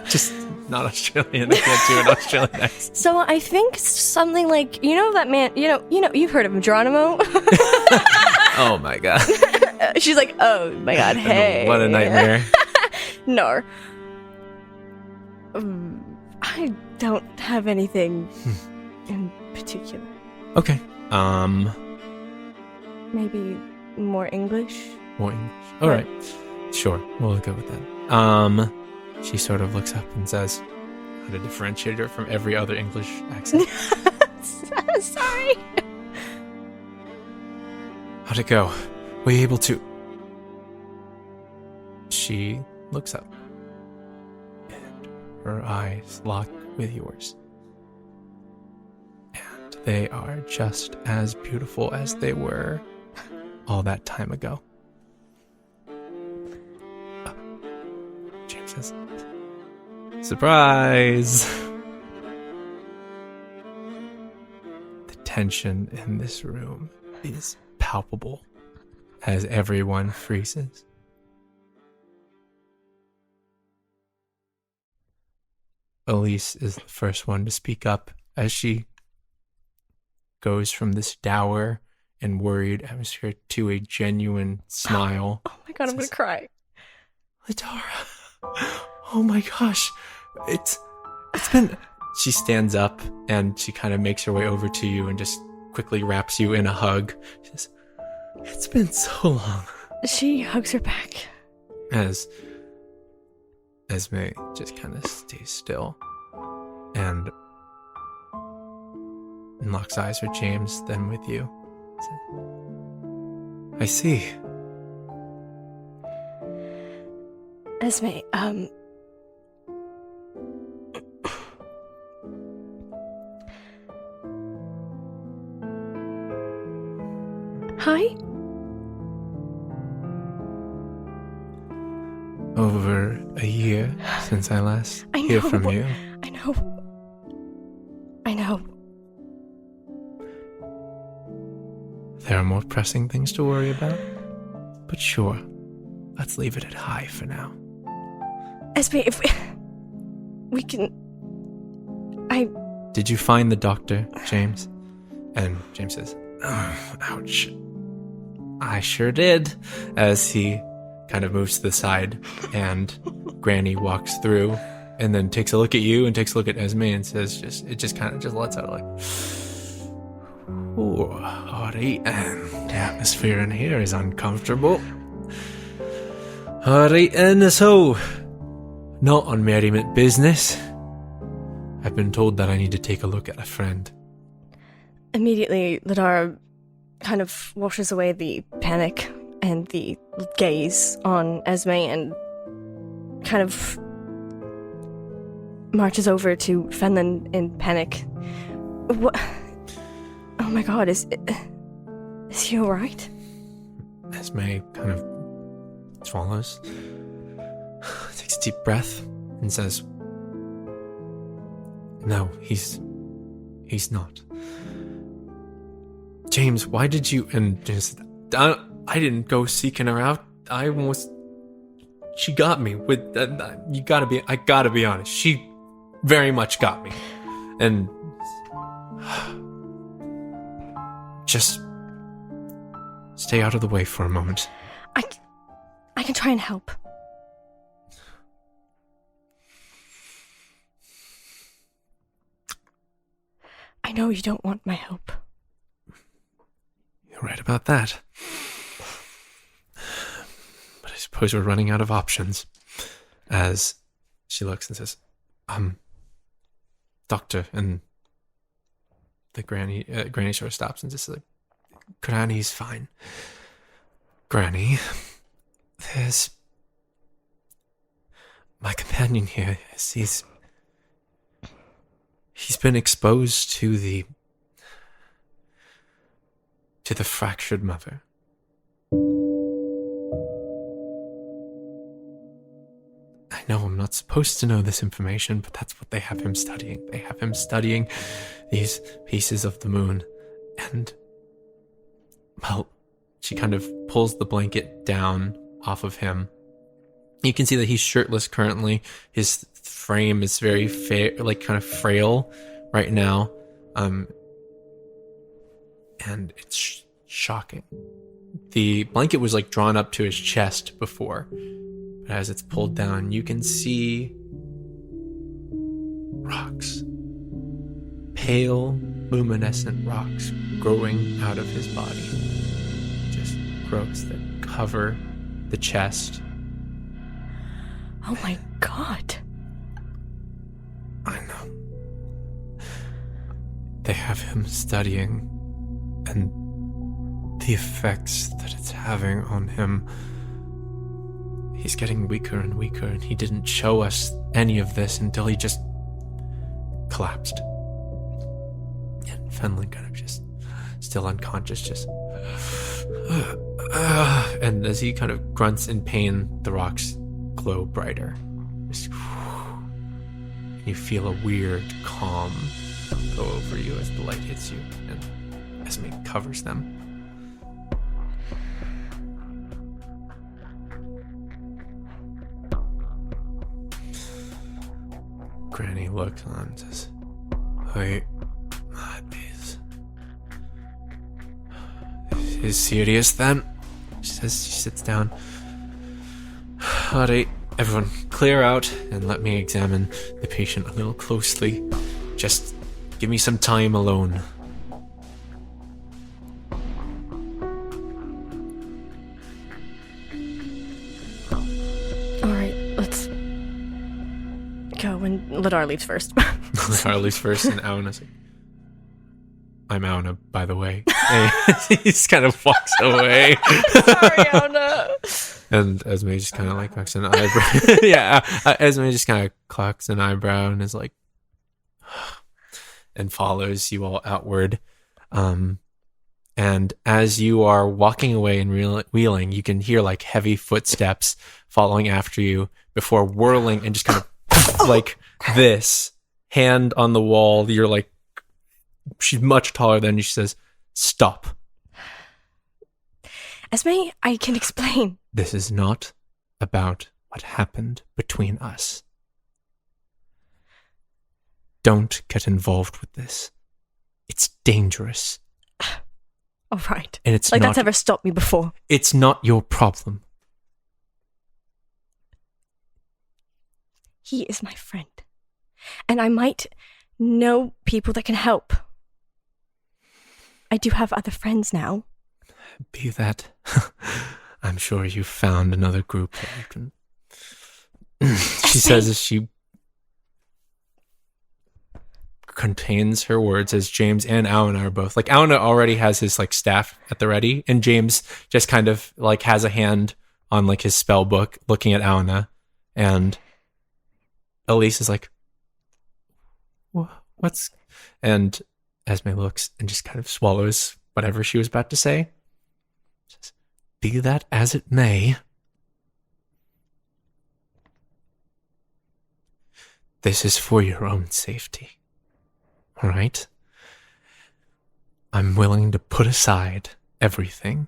Just not Australian. I can't do an Australian accent. So I think something like, that man, you've heard of him, Geronimo? Oh my god. She's like, oh my god, hey. What a nightmare. No. I don't have anything in particular. Okay. Maybe more English? More English. All right. Sure. We'll go with that. She sort of looks up and says, how to differentiate her from every other English accent. Sorry. How'd it go? Were you able to... She looks up, and her eyes lock with yours. And they are just as beautiful as they were all that time ago. James says, surprise! The tension in this room is palpable as everyone freezes. Elise is the first one to speak up as she goes from this dour and worried atmosphere to a genuine smile. Oh my god, I'm gonna cry. Ladara, oh my gosh, it's been... She stands up and she kind of makes her way over to you and just quickly wraps you in a hug. She says, it's been so long. She hugs her back. As Esme just kind of stays still and locks eyes with James, then with you. I see. Esme, Hi? Over a year since I last hear from you. I know. There are more pressing things to worry about. But sure, let's leave it at hi for now. Esme, if we can... Did you find the doctor, James? And James says, oh, ouch. I sure did. As he kind of moves to the side and Granny walks through and then takes a look at you and takes a look at Esme and says, it just kind of lets out like, ooh, alright, and the atmosphere in here is uncomfortable. Alright, and so, not on merriment business. I've been told that I need to take a look at a friend. Immediately, Ladara kind of washes away the panic and the gaze on Esme and kind of marches over to Fenlon in panic. What? Oh my god, is he alright? Esme kind of swallows, takes a deep breath, and says, no, he's not. James, why did you... And James said, I didn't go seeking her out. She got me with... I gotta be honest. She very much got me. And... just... stay out of the way for a moment. I can try and help. I know you don't want my help. You're right about that. But I suppose we're running out of options. As she looks and says, Doctor, and the Granny sort of stops and just like, Granny's fine. Granny, there's... My companion here, he's been exposed to the fractured mother. I know I'm not supposed to know this information, but that's what they have him studying. They have him studying these pieces of the moon. And, well, she kind of pulls the blanket down off of him. You can see that he's shirtless currently. His frame is very kind of frail right now. And it's shocking. The blanket was like drawn up to his chest before, but as it's pulled down, you can see rocks. Pale, luminescent rocks growing out of his body. Just growths that cover the chest. Oh my god. I know. They have him studying, and the effects that it's having on him. He's getting weaker and weaker, and he didn't show us any of this until he just collapsed. And Fenlin kind of just still unconscious, just and as he kind of grunts in pain, the rocks glow brighter. Just, you feel a weird calm go over you as the light hits you, and Esme covers them. Granny looks on and says, "Wait, this is serious then?" She says. She sits down. Alright, everyone, clear out and let me examine the patient a little closely. Just give me some time alone. Alright, let's go. And Ladar leaves first. Ladar leaves first, and Auna's like, "I'm Auna, by the way." He just kind of walks away. Sorry, Auda. And Esme just kind of like cocks an eyebrow. Yeah, Esme just kind of cocks an eyebrow and is like, and follows you all outward. And as you are walking away and wheeling, you can hear like heavy footsteps following after you before whirling and just kind of like this, hand on the wall. You're like, she's much taller than you. She says, "Stop. Esme, I can explain. This is not about what happened between us. Don't get involved with this. It's dangerous. All right. And it's like not, that's ever stopped me before. It's not your problem." He is my friend. And I might know people that can help. I do have other friends now. Be that. I'm sure you found another group that you can... She says as she contains her words, as James and Auna are both... Like, Auna already has his, like, staff at the ready, and James just kind of, like, has a hand on, like, his spell book, looking at Auna, and Elise is like, "What's..." And Esme looks and just kind of swallows whatever she was about to say. Says, "Be that as it may, this is for your own safety. All right? I'm willing to put aside everything.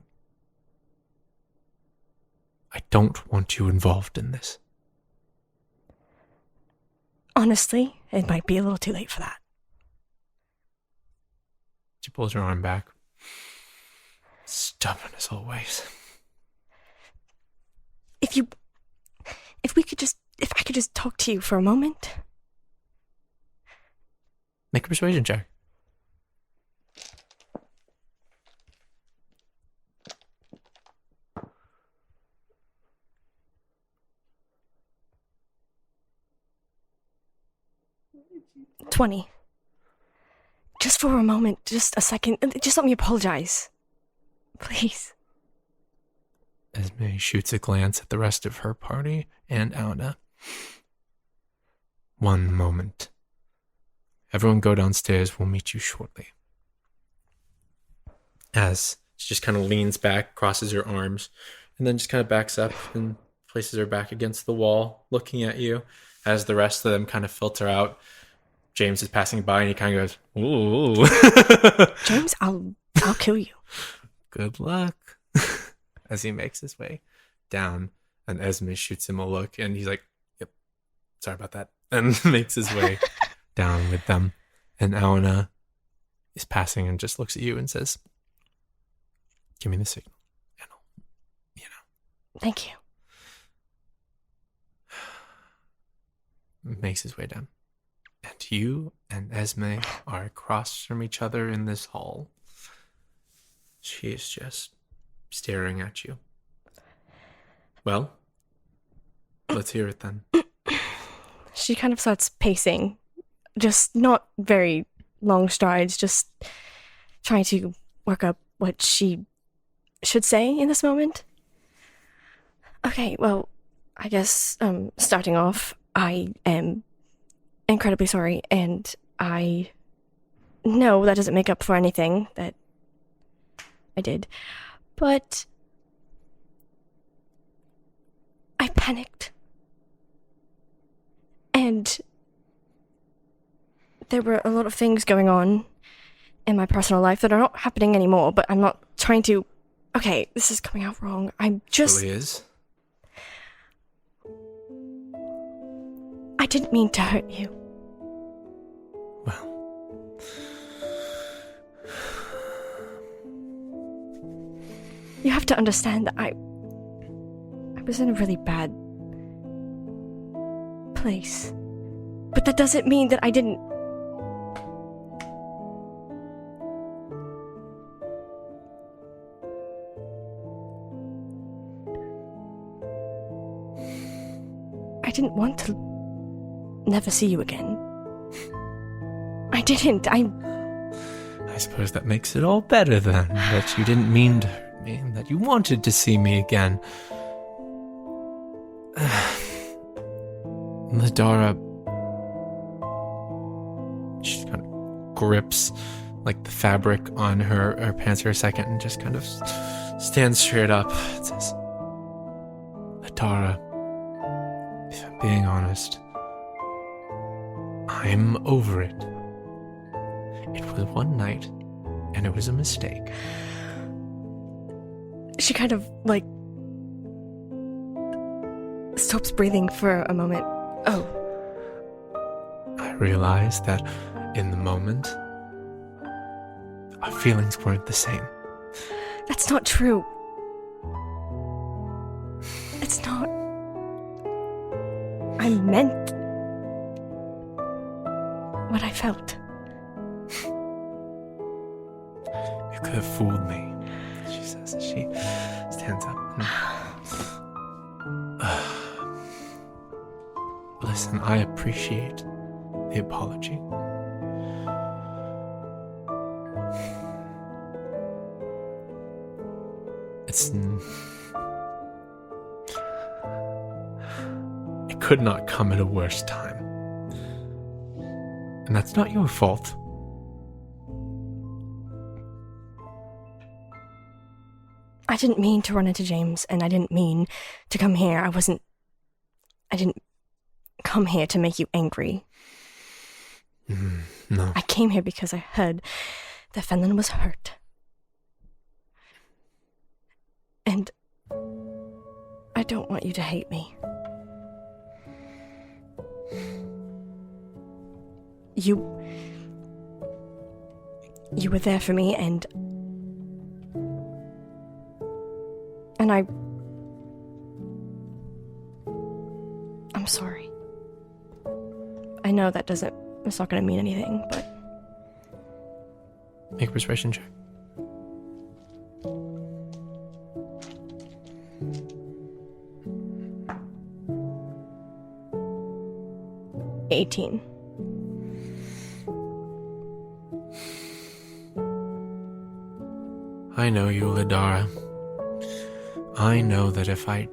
I don't want you involved in this." Honestly, it might be a little too late for that. She pulls her arm back. Stubborn as always. If I could just talk to you for a moment. Make a persuasion check. $20. Just for a moment, just a second. Just let me apologize. Please. Esme shoots a glance at the rest of her party and Auda. One moment. Everyone go downstairs. We'll meet you shortly. As she just kind of leans back, crosses her arms, and then just kind of backs up and places her back against the wall, looking at you as the rest of them kind of filter out. James is passing by and he kind of goes, ooh. James, I'll kill you. Good luck. As he makes his way down, and Esme shoots him a look and he's like, yep, sorry about that. And makes his way down with them. And Aona is passing and just looks at you and says, give me the signal. And I'll, Thank you. makes his way down. And you and Esme are across from each other in this hall. She is just staring at you. Well, let's hear it then. She kind of starts pacing, just not very long strides, just trying to work up what she should say in this moment. Okay, well, I guess starting off, I am incredibly sorry, and I know that doesn't make up for anything that I did, but I panicked. And there were a lot of things going on in my personal life that are not happening anymore, but I'm not trying to... Okay, this is coming out wrong. I'm just... It really is. I didn't mean to hurt you. Well, you have to understand that I was in a really bad place. But that doesn't mean that I didn't... I didn't want to never see you again. I didn't. I suppose that makes it all better then, that you didn't mean to hurt me, and that you wanted to see me again. Ladara, she kind of grips like the fabric on her pants for a second and just kind of stands straight up and says, Ladara, if I'm being honest, I'm over it. It was one night, and it was a mistake. She kind of, like, stops breathing for a moment. Oh. I realized that in the moment, our feelings weren't the same. That's not true. It's not. I meant what I felt. You could have fooled me, she says as she stands up. Listen, I appreciate the apology. It could not come at a worse time. And that's not your fault. I didn't mean to run into James, and I didn't mean to come here. I didn't come here to make you angry. No. I came here because I heard that Fenlon was hurt. And I don't want you to hate me. You were there for me, and I'm sorry. I know it's not going to mean anything, but... Make a persuasion check. $18. I know you, Ladara. I know that if I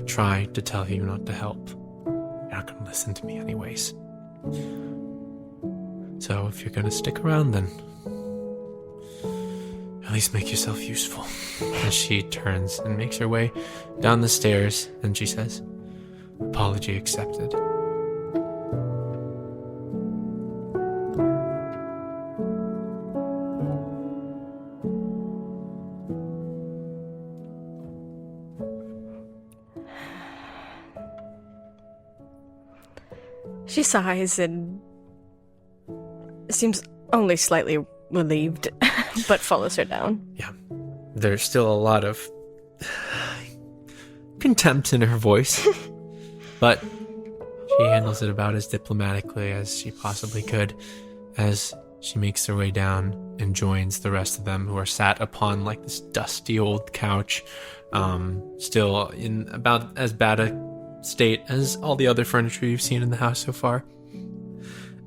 tried to tell you not to help, you're not going to listen to me anyways. So if you're going to stick around, then At least make yourself useful. As she turns and makes her way down the stairs, and she says, apology accepted. She sighs and seems only slightly relieved, but follows her down. Yeah. There's still a lot of contempt in her voice, but she handles it about as diplomatically as she possibly could as she makes her way down and joins the rest of them who are sat upon like this dusty old couch, still in about as bad a state as all the other furniture you've seen in the house so far.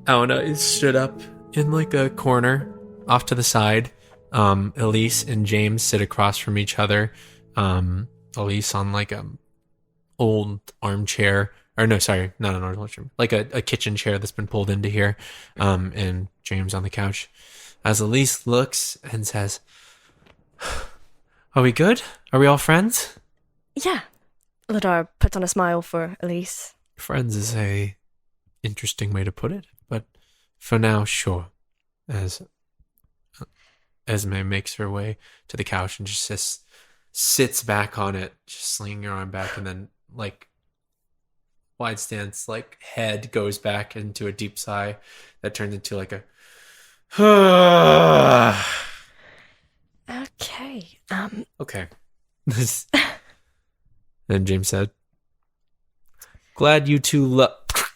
Auda is stood up in like a corner off to the side. Elise and James sit across from each other. Elise on like a old armchair, or no, sorry, not an armchair, like a kitchen chair that's been pulled into here. And James on the couch. As Elise looks and says, "Are we good? Are we all friends?" Yeah. Ladar puts on a smile for Elise. Friends is a interesting way to put it, but for now, sure. As Esme makes her way to the couch and just sits back on it, just slinging her arm back, and then like wide stance, like head goes back into a deep sigh that turns into like a Okay. Okay. Then James said, "Glad you two and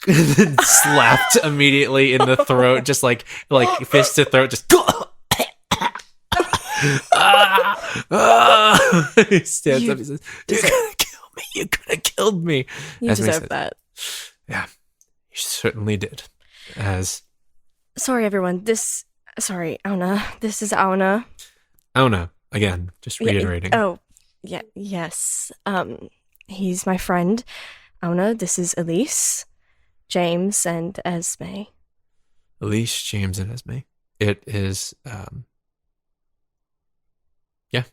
then slapped immediately in the throat, just like fist to throat, just he stands up, he says, "You're gonna kill me, you could have killed me." You Esme deserve says, that. "Yeah, you certainly did." Sorry, everyone. Sorry, Auna. This is Auna. Auna, again, just reiterating. Yes. He's my friend. Auna, this is Elise, James, and Esme. Elise, James, and Esme. It is, yeah.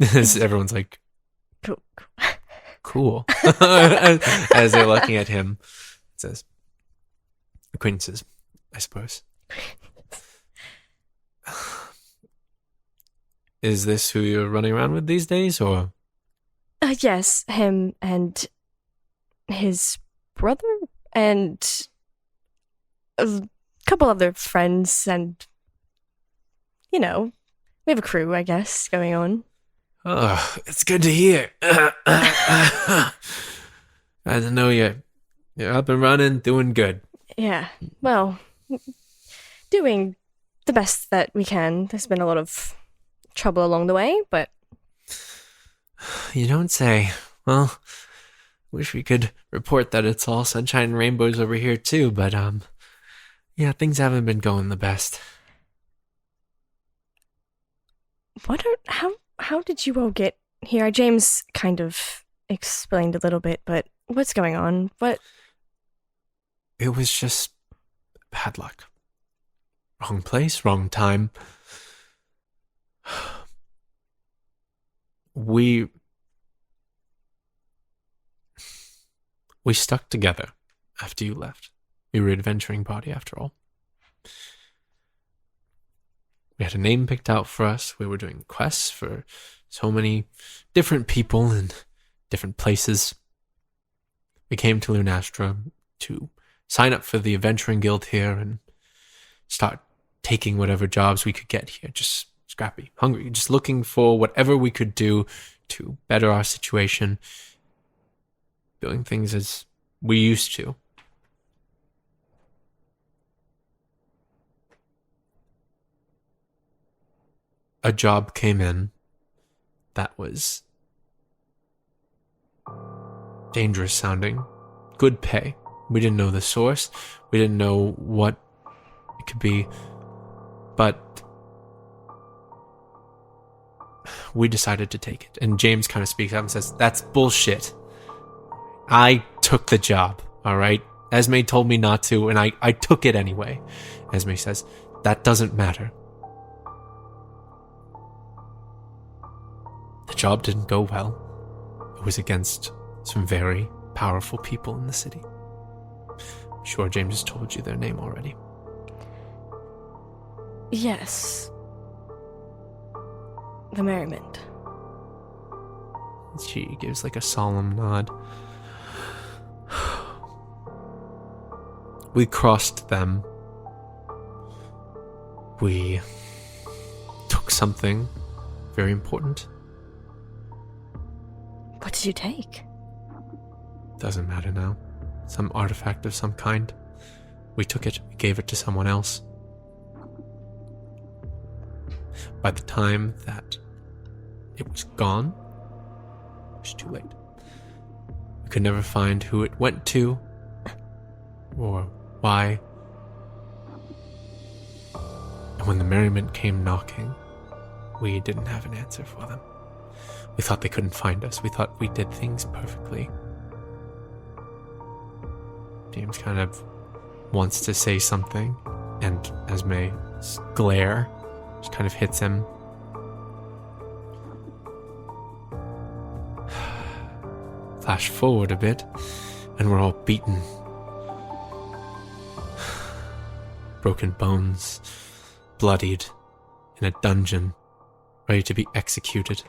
Everyone's like, cool. As they're looking at him, it says, acquaintances, I suppose. Is this who you're running around with these days, or? Yes, him and his brother and a couple other friends, and, you know, we have a crew, I guess, going on. Oh, it's good to hear. I didn't know you're up and running, doing good. Yeah, well, doing the best that we can. There's been a lot of trouble along the way, but... You don't say. Well, wish we could report that it's all sunshine and rainbows over here too, but yeah, things haven't been going the best. How did you all get here? James kind of explained a little bit, but what's going on? What? It was just bad luck. Wrong place, wrong time. We stuck together after you left. We were an adventuring party after all. We had a name picked out for us. We were doing quests for so many different people in different places. We came to Lunastra to sign up for the adventuring guild here and start taking whatever jobs we could get here. Just scrappy, hungry, just looking for whatever we could do to better our situation, doing things as we used to. A job came in that was dangerous sounding, good pay. We didn't know the source, we didn't know what it could be, but we decided to take it. And James kind of speaks up and says, "That's bullshit. I took the job, all right? Esme told me not to, and I took it anyway." Esme says, "That doesn't matter. job didn't go well. It was against some very powerful people in the city. I'm sure James has told you their name already. Yes. The Merriment. She gives like a solemn nod. We crossed them. We took something very important. What did you take? Doesn't matter now. Some artifact of some kind. We took it, we gave it to someone else. By the time that it was gone, it was too late. We could never find who it went to, or why. And when the Merriment came knocking, we didn't have an answer for them. We thought they couldn't find us. We thought we did things perfectly. James kind of wants to say something, and Esme's glare just kind of hits him. Flash forward a bit, and we're all beaten. Broken bones, bloodied, in a dungeon, ready to be executed.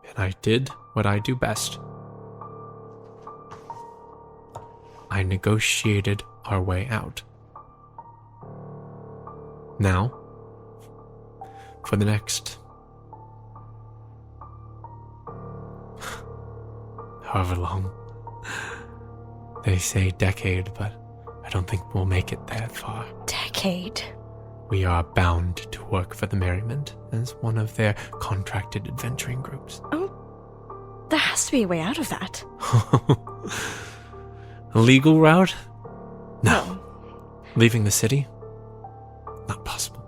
And I did what I do best. I negotiated our way out. Now, for the next however long. They say decade, but I don't think we'll make it that far. Decade? We are bound to work for the Merriment as one of their contracted adventuring groups. Oh, there has to be a way out of that. A legal route? No. No. Leaving the city? Not possible.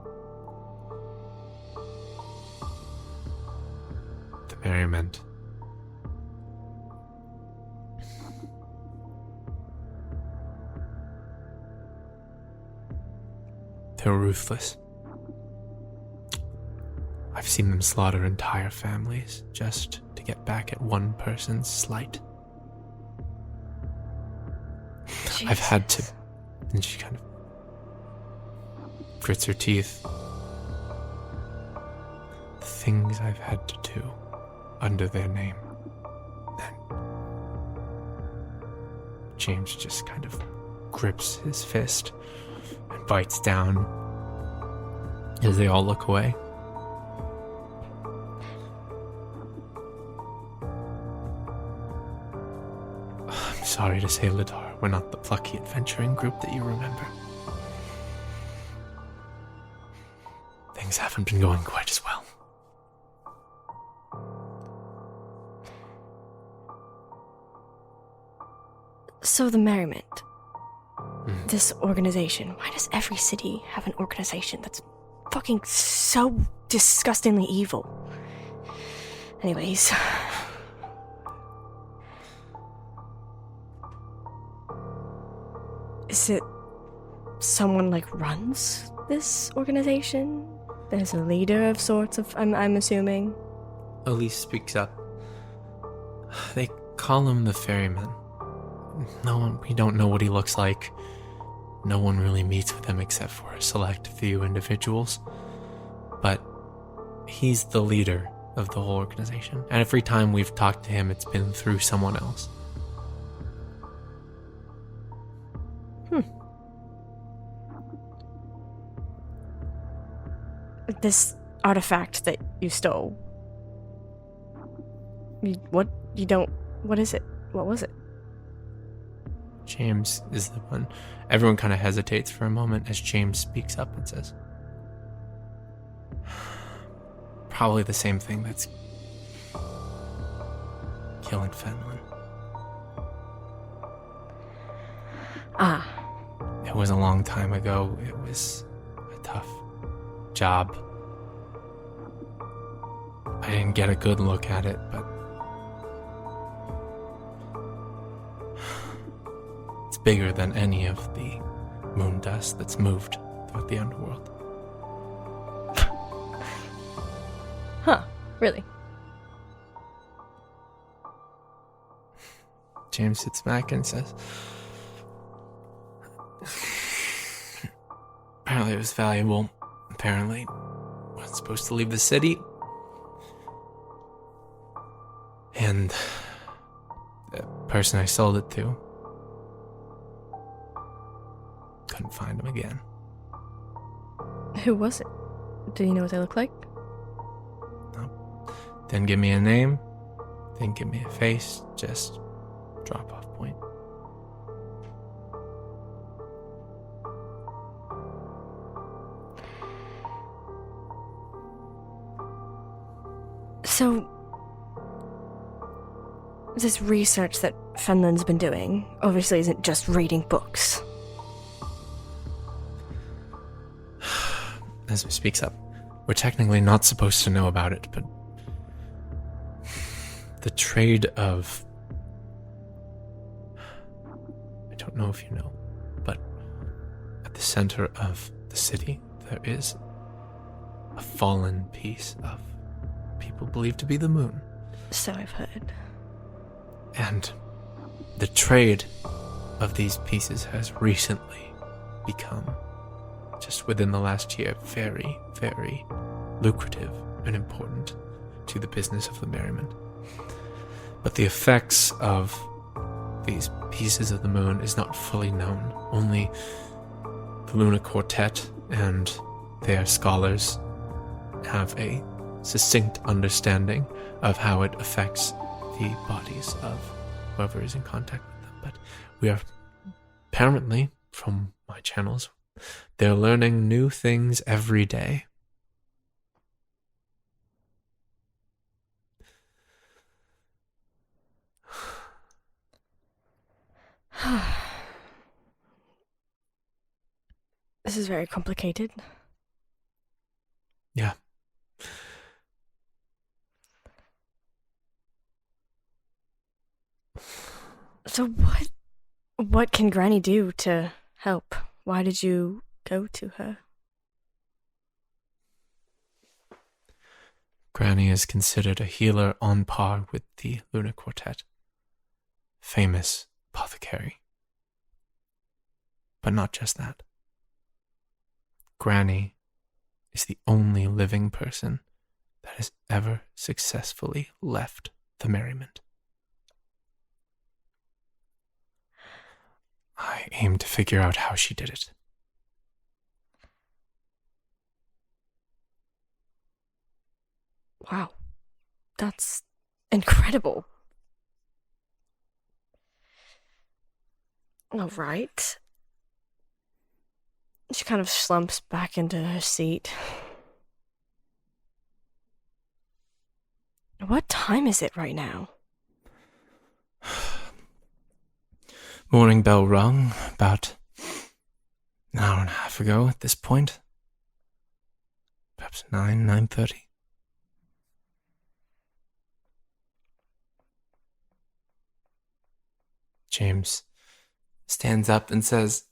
The Merriment. They're ruthless. I've seen them slaughter entire families just to get back at one person's slight. Jesus. I've had to... And she kind of grits her teeth. The things I've had to do under their name. And James just kind of grips his fist and bites down as they all look away. I'm sorry to say, Lidar, we're not the plucky adventuring group that you remember. Things haven't been going quite as well. So the Merriment. This organization. Why does every city have an organization that's fucking so disgustingly evil? Anyways. Is it someone like runs this organization? There's a leader of sorts of I'm assuming. Elise speaks up. They call him the Ferryman. We don't know what he looks like. No one really meets with him except for a select few individuals. But he's the leader of the whole organization. And every time we've talked to him, it's been through someone else. This artifact that you stole. What is it? What was it? James is the one. Everyone kind of hesitates for a moment as James speaks up and says, probably the same thing that's killing Fenlon. Ah. It was a long time ago. It was a tough job. I didn't get a good look at it, but it's bigger than any of the moon dust that's moved throughout the underworld. Huh, really? James sits back and says, apparently it was valuable. Apparently I wasn't supposed to leave the city. And the person I sold it to couldn't find him again. Who was it? Do you know what they look like? No. Didn't give me a name. Didn't give me a face. Just drop-off point. So, this research that Fenland's been doing obviously isn't just reading books. Esme speaks up. We're technically not supposed to know about it, but the trade of... I don't know if you know, but at the center of the city, there is a fallen piece of people believed to be the moon. So I've heard. And the trade of these pieces has recently become, just within the last year, very, very lucrative and important to the business of the Merriment. But the effects of these pieces of the moon is not fully known. Only the Luna Quartet and their scholars have a succinct understanding of how it affects the bodies of whoever is in contact with them. But we are apparently, from my channels, they're learning new things every day. This is very complicated. Yeah. So what can Granny do to help? Why did you go to her? Granny is considered a healer on par with the Luna Quartet. Famous apothecary. But not just that. Granny is the only living person that has ever successfully left the Merriment. I aim to figure out how she did it. Wow. That's incredible. All right. She kind of slumps back into her seat. What time is it right now? Morning bell rung about an hour and a half ago at this point. Perhaps 9:30. James stands up and says,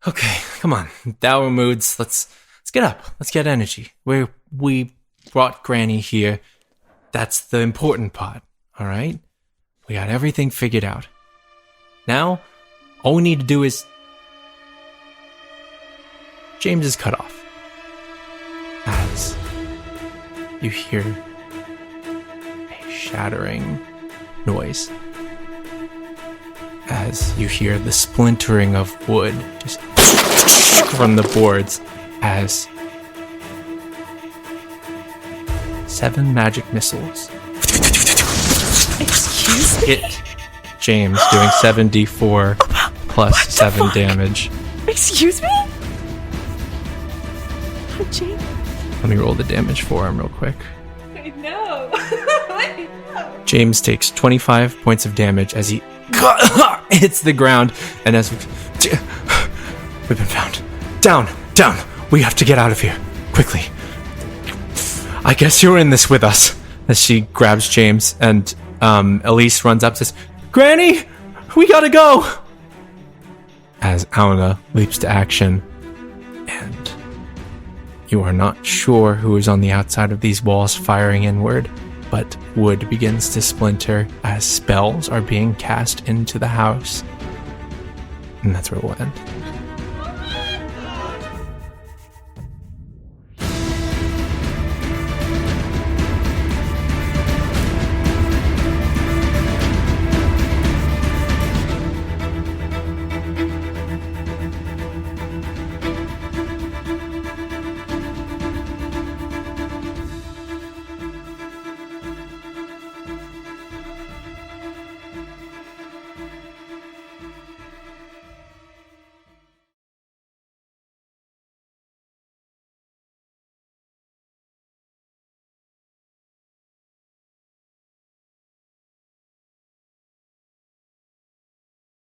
okay, come on, dour moods, let's get up, let's get energy. We brought Granny here. That's the important part, all right? We got everything figured out. Now, all we need to do is... James is cut off. As you hear a shattering noise. As you hear the splintering of wood just from the boards. As 7 magic missiles hit James, doing 7d4 plus 7 damage. Excuse me? Oh, James. Let me roll the damage for him real quick. No. James takes 25 points of damage as he hits the ground, and as we've been found. Down! We have to get out of here. Quickly. I guess you're in this with us. As she grabs James, and Elise runs up and says, Granny! We gotta go! As Auda leaps to action, and You are not sure who is on the outside of these walls firing inward, but wood begins to splinter as spells are being cast into the house. And that's where we'll end.